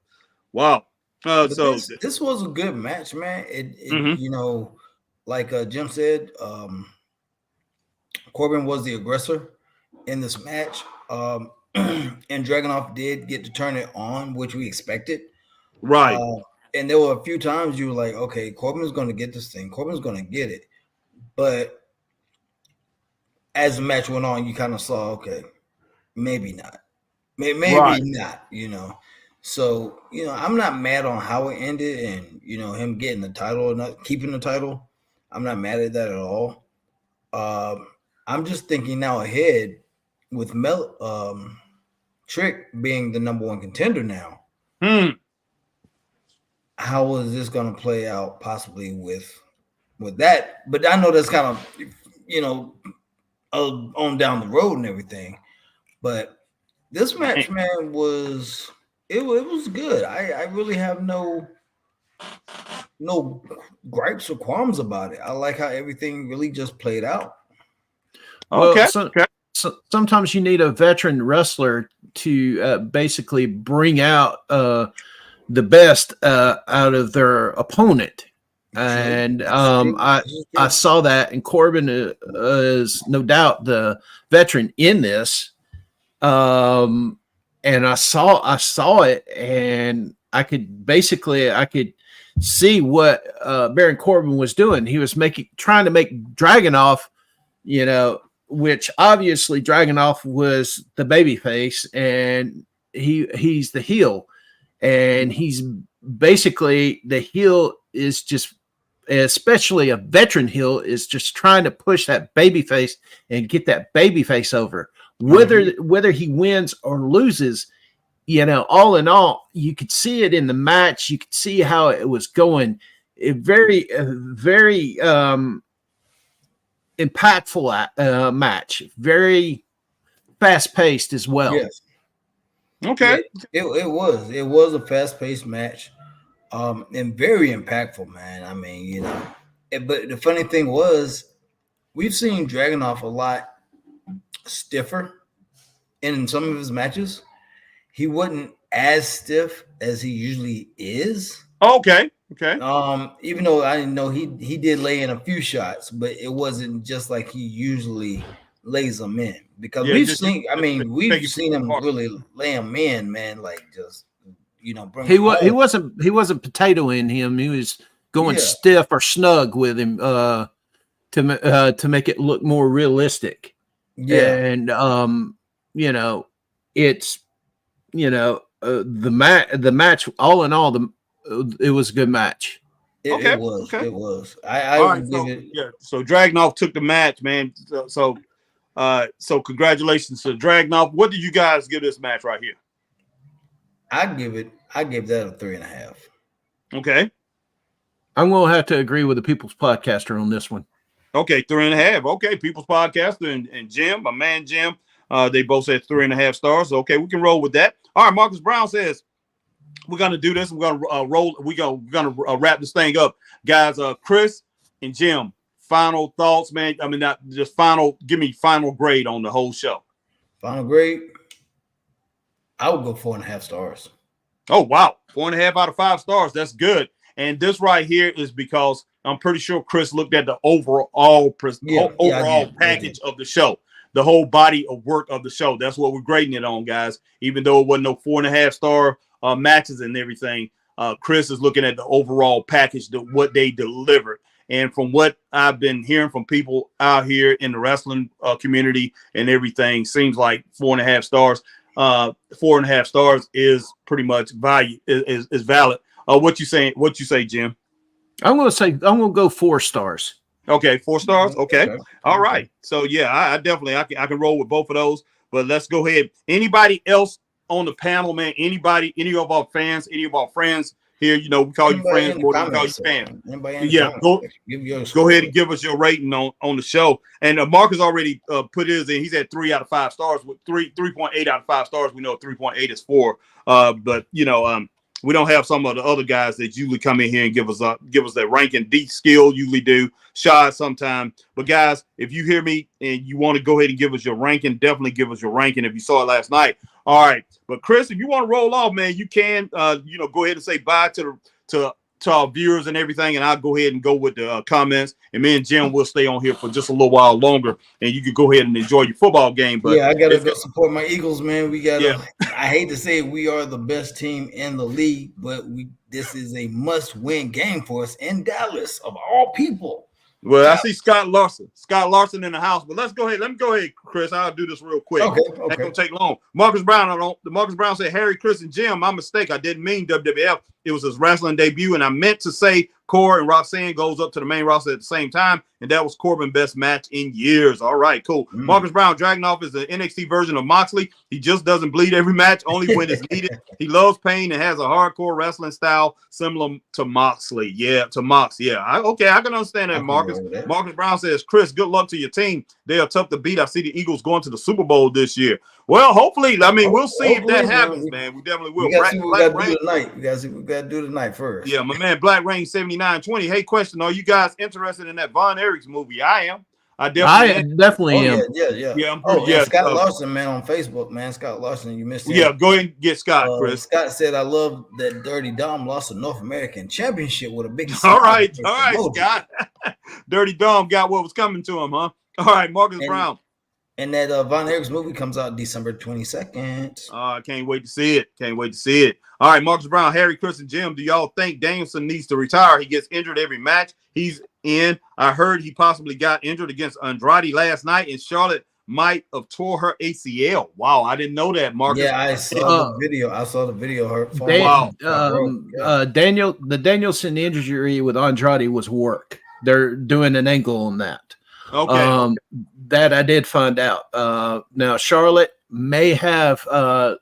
wow. This was a good match, man. It like Jim said, Corbin was the aggressor in this match, and Dragunov did get to turn it on, which we expected. Right. And there were a few times you were like, okay, Corbin's going to get this thing. Corbin's going to get it, but as the match went on, you kind of saw, okay, maybe not. Maybe not, So, I'm not mad on how it ended and, him getting the title or not keeping the title. I'm not mad at that at all. I'm just thinking now ahead with Trick being the number one contender now. how is this going to play out possibly with that? But I know that's kind of, you know, on down the road and everything. But this match, man, was good. I really have no gripes or qualms about it. I like how everything really just played out. Well, sometimes you need a veteran wrestler to basically bring out the best out of their opponent. And I saw that, and Corbin is no doubt the veteran in this. And I saw it, and I could see what Baron Corbin was doing. He was trying to make Dragunov, you know, which obviously Dragunov was the babyface, and he's the heel, and he's basically the heel is just, especially a veteran heel, is just trying to push that babyface and get that babyface over. Whether he wins or loses, you know, all in all, you could see it in the match. You could see how it was going. Very impactful match. Very fast paced as well. Yes. Okay. Yeah, it was a fast paced match, and very impactful, man. I mean, you know, but the funny thing was, we've seen Dragunov a lot stiffer in some of his matches. He wasn't as stiff as he usually is. Okay. Even though I know he did lay in a few shots, but it wasn't just like he usually lays them in, because we've seen him really lay them in, man. Like, just, you know, he wasn't potatoing him. He was going stiff or snug with him to make it look more realistic. Yeah, and you know, it's, you know, the match, all in all, it was a good match. It was. So Dragunov took the match, man. So congratulations to Dragunov. What did you guys give this match right here? I give that a 3.5. Okay. I'm gonna have to agree with the People's Podcaster on this one. Okay, 3.5. Okay, People's Podcaster and Jim, my man Jim. They both said 3.5 stars. Okay, we can roll with that. All right, Marcus Brown says we're gonna do this. We're gonna roll. We're gonna wrap this thing up, guys. Chris and Jim, final thoughts, man. I mean, not just final. Give me final grade on the whole show. Final grade, I would go 4.5 stars. Oh wow, 4.5 out of 5 stars. That's good. And this right here is because I'm pretty sure Chris looked at the overall package of the show, the whole body of work of the show. That's what we're grading it on, guys. Even though it wasn't no 4.5 star matches and everything, Chris is looking at the overall package, what they delivered. And from what I've been hearing from people out here in the wrestling community and everything, seems like 4.5 stars. 4.5 stars is pretty much value is valid. What you saying? What you say, Jim? I'm gonna go 4 stars. Okay, 4 stars. Okay. All right. So yeah, I definitely I can roll with both of those. But let's go ahead. Anybody else on the panel, man? Anybody, any of our fans, any of our friends here? You know, we call you friends more than we call you fans. Yeah, go ahead and give us your rating on the show. And Marcus already put his in. He's at 3 out of 5 stars with 3.8 out of 5 stars. We know 3.8 is 4. But you know, we don't have some of the other guys that usually come in here and give us that ranking. D Skill usually do, Shy sometime. But guys, if you hear me and you want to go ahead and give us your ranking, definitely give us your ranking if you saw it last night. All right. But Chris, if you want to roll off, man, you can go ahead and say bye to our viewers and everything, and I'll go ahead and go with the comments. And me and Jim will stay on here for just a little while longer, and you can go ahead and enjoy your football game. But yeah, I gotta go support my Eagles, man. We gotta. Yeah. I hate to say we are the best team in the league, but this is a must-win game for us in Dallas, of all people. Well, I see Scott Larson in the house, but let's go ahead. Let me go ahead, Chris. I'll do this real quick. Okay. Ain't gonna take long. Marcus Brown said, Harry, Chris, and Jim, my mistake. I didn't mean WWF. It was his wrestling debut, and I meant to say Core and Roxanne goes up to the main roster at the same time, and that was Corbin's best match in years. All right, cool. Marcus Brown, Dragunov is the NXT version of Moxley. He just doesn't bleed every match, only when it's needed. He loves pain and has a hardcore wrestling style similar to Moxley. Yeah, to Mox. Yeah, I can understand that, Marcus. Marcus Brown says, Chris, good luck to your team. They are tough to beat. I see the Eagles going to the Super Bowl this year. Well, hopefully, I mean, we'll see if that happens, man. We definitely will. We got to see what we got to do tonight. We got to see what we got to do tonight first. Yeah, my man, Black Rain 7920. Hey, question: are you guys interested in that Von Erichs movie? I am. I definitely am. Yeah. Scott Larson, man, on Facebook, man. Scott Larson, you missed him. Yeah, go ahead and get Scott, Chris. Scott said, I love that Dirty Dom lost a North American championship with a big. All right, Scott. Dirty Dom got what was coming to him, huh? All right, Marcus Brown. And that Von Erichs movie comes out December 22nd. I can't wait to see it. All right, Marcus Brown, Harry, Chris, and Jim, do y'all think Danielson needs to retire? He gets injured every match he's in. I heard he possibly got injured against Andrade last night, and Charlotte might have tore her ACL. Wow, I didn't know that, Marcus. Yeah, I saw the video. I saw the video. The Danielson injury with Andrade was work. They're doing an angle on that. Okay. That I did find out. Now Charlotte may have had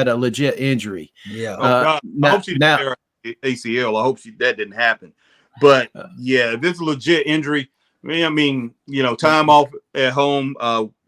a legit injury. Yeah. I hope she didn't tear her ACL. I hope that didn't happen. But yeah, if it's a legit injury, I mean, time off at home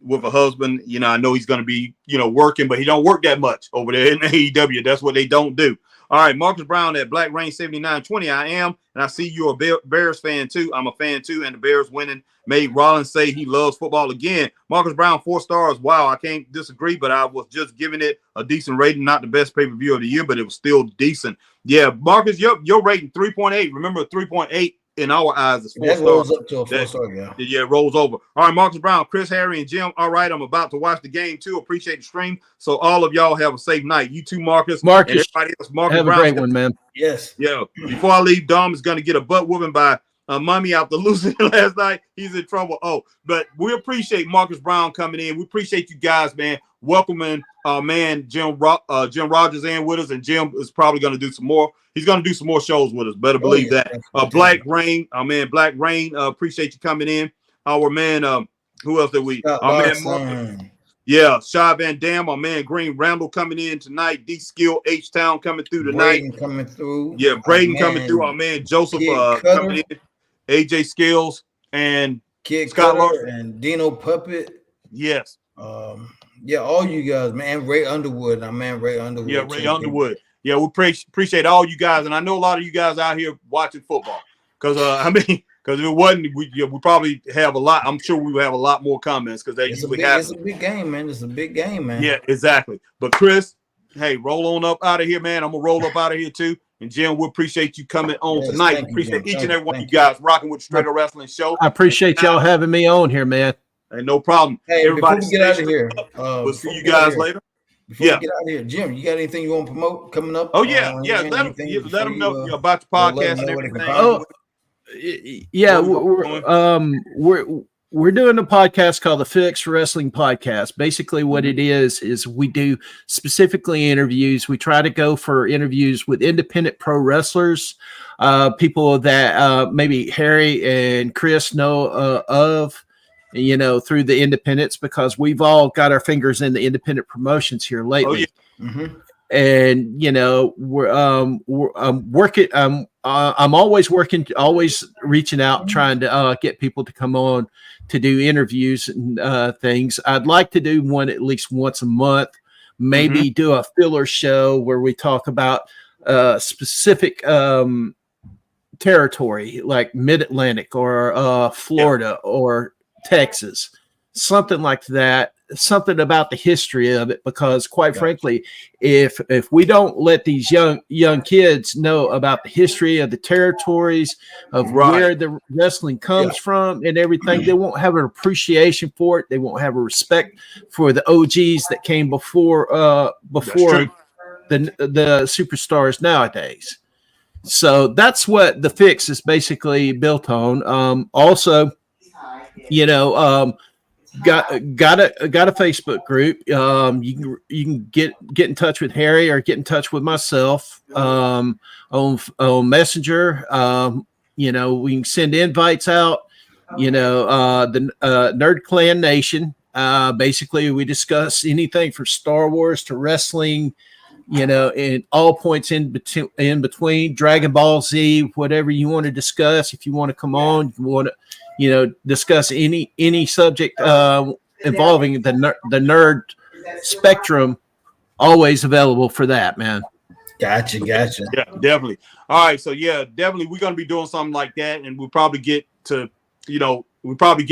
with a husband, I know he's going to be, working, but he don't work that much over there in AEW. That's what they don't do. All right, Marcus Brown at Black Rain 7920. I am, and I see you're a Bears fan too. I'm a fan too, and the Bears winning made Rollins say he loves football again. Marcus Brown, 4 stars. Wow, I can't disagree, but I was just giving it a decent rating. Not the best pay-per-view of the year, but it was still decent. Yeah, Marcus, your rating 3.8. Remember, 3.8 in our eyes is 4 stars. That rolls up to a 4-star, yeah. Yeah, it rolls over. All right, Marcus Brown, Chris, Harry, and Jim. All right, I'm about to watch the game too. Appreciate the stream. So all of y'all have a safe night. You too, Marcus, and everybody else. Marcus have Brown, a great one, man. Yes. Yeah. Before I leave, Dom is going to get a butt whooping by Mummy after losing last night. He's in trouble. But we appreciate Marcus Brown coming in. We appreciate you guys, man. Welcoming man Jim Rodgers in with us, and Jim is probably going to do some more. He's going to do some more shows with us. Better believe that. Black Rain, Black Rain. Appreciate you coming in. Our man, who else did we? Our man Marcus. Yeah, Shy Van Dam, our man Green Randall coming in tonight. D Skill H-Town coming through tonight. Braden coming through. Yeah, Braden coming through. Our man Joseph coming in. AJ Skills and Kid Scott Larson and Dino Puppet. Yes. Yeah, all you guys, man. Ray Underwood. Our man Ray Underwood. Yeah, Ray Underwood. Yeah, we appreciate all you guys. And I know a lot of you guys out here watching football. Because, because if it wasn't, we probably have a lot. I'm sure we would have a lot more comments because that usually happens. It's a big game, man. It's a big game, man. Yeah, exactly. But Chris, hey, roll on up out of here, man. I'm going to roll up out of here too. And Jim, we appreciate you coming on tonight. Appreciate each and every one of you guys rocking with the Straight Up Wrestling Show. I appreciate y'all having me on here, man. Hey, no problem. Hey, everybody, before we get out of here, we'll see you guys later. Before we get out of here, Jim, you got anything you want to promote coming up? Oh yeah, let them know about your podcast and everything. Yeah, we're doing a podcast called the Fix Wrestling Podcast. Basically, what it is we do specifically interviews. We try to go for interviews with independent pro wrestlers, people that maybe Harry and Chris know of, through the independents, because we've all got our fingers in the independent promotions here lately. Oh, yeah. Mm-hmm. And I'm working. I'm always working, always reaching out, trying to get people to come on to do interviews and things. I'd like to do one at least once a month, maybe do a filler show where we talk about specific territory like Mid-Atlantic or Florida or Texas, something like that. Something about the history of it, because quite frankly, if we don't let these young kids know about the history of the territories of where the wrestling comes from and everything, they won't have an appreciation for it. They won't have a respect for the OGs that came before the superstars nowadays. So that's what the Fix is basically built on. Also, got a Facebook group. You can get in touch with Harry or get in touch with myself on Messenger. We can send invites out. The Nerd Clan Nation. Basically, we discuss anything from Star Wars to wrestling. In all points in between, Dragon Ball Z, whatever you want to discuss. If you want to come on, you want to, discuss any subject involving the nerd spectrum, always available for that, man. Gotcha. Yeah, definitely. All right, so definitely we're gonna be doing something like that, and we'll probably get to,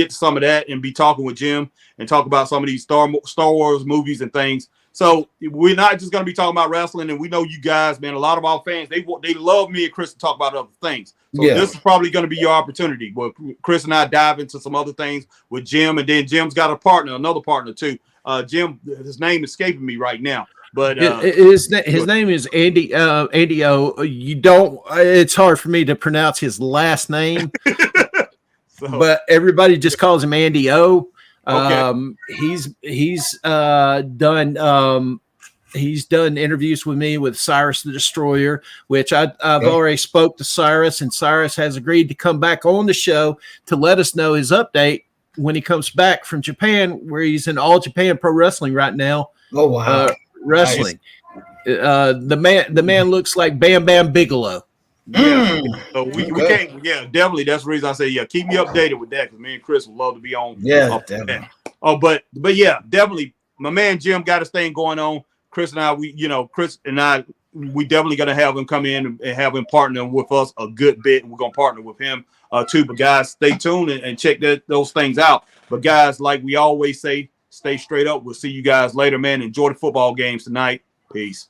some of that and be talking with Jim and talk about some of these Star Wars movies and things. So we're not just going to be talking about wrestling, and we know you guys, man. A lot of our fans, they love me and Chris to talk about other things. So this is probably going to be your opportunity. Where Chris and I dive into some other things with Jim, and then Jim's got another partner too. Jim, his name is escaping me right now, but his name is Andy. Andy O. You don't. It's hard for me to pronounce his last name, but everybody just calls him Andy O. Okay. He's done interviews with me with Cyrus the Destroyer, which I've already spoke to Cyrus, and Cyrus has agreed to come back on the show to let us know his update when he comes back from Japan, where he's in All Japan Pro Wrestling right now. Oh wow, wrestling. Nice. The man looks like Bam Bam Bigelow. Yeah, so we can't. Yeah, definitely. That's the reason I say keep me updated with that, because me and Chris would love to be on. Yeah, definitely. But yeah, definitely. My man Jim got his thing going on. Chris and I, we definitely gonna have him come in and have him partner with us a good bit. And we're gonna partner with him too. But guys, stay tuned and check those things out. But guys, like we always say, stay straight up. We'll see you guys later, man. Enjoy the football games tonight. Peace.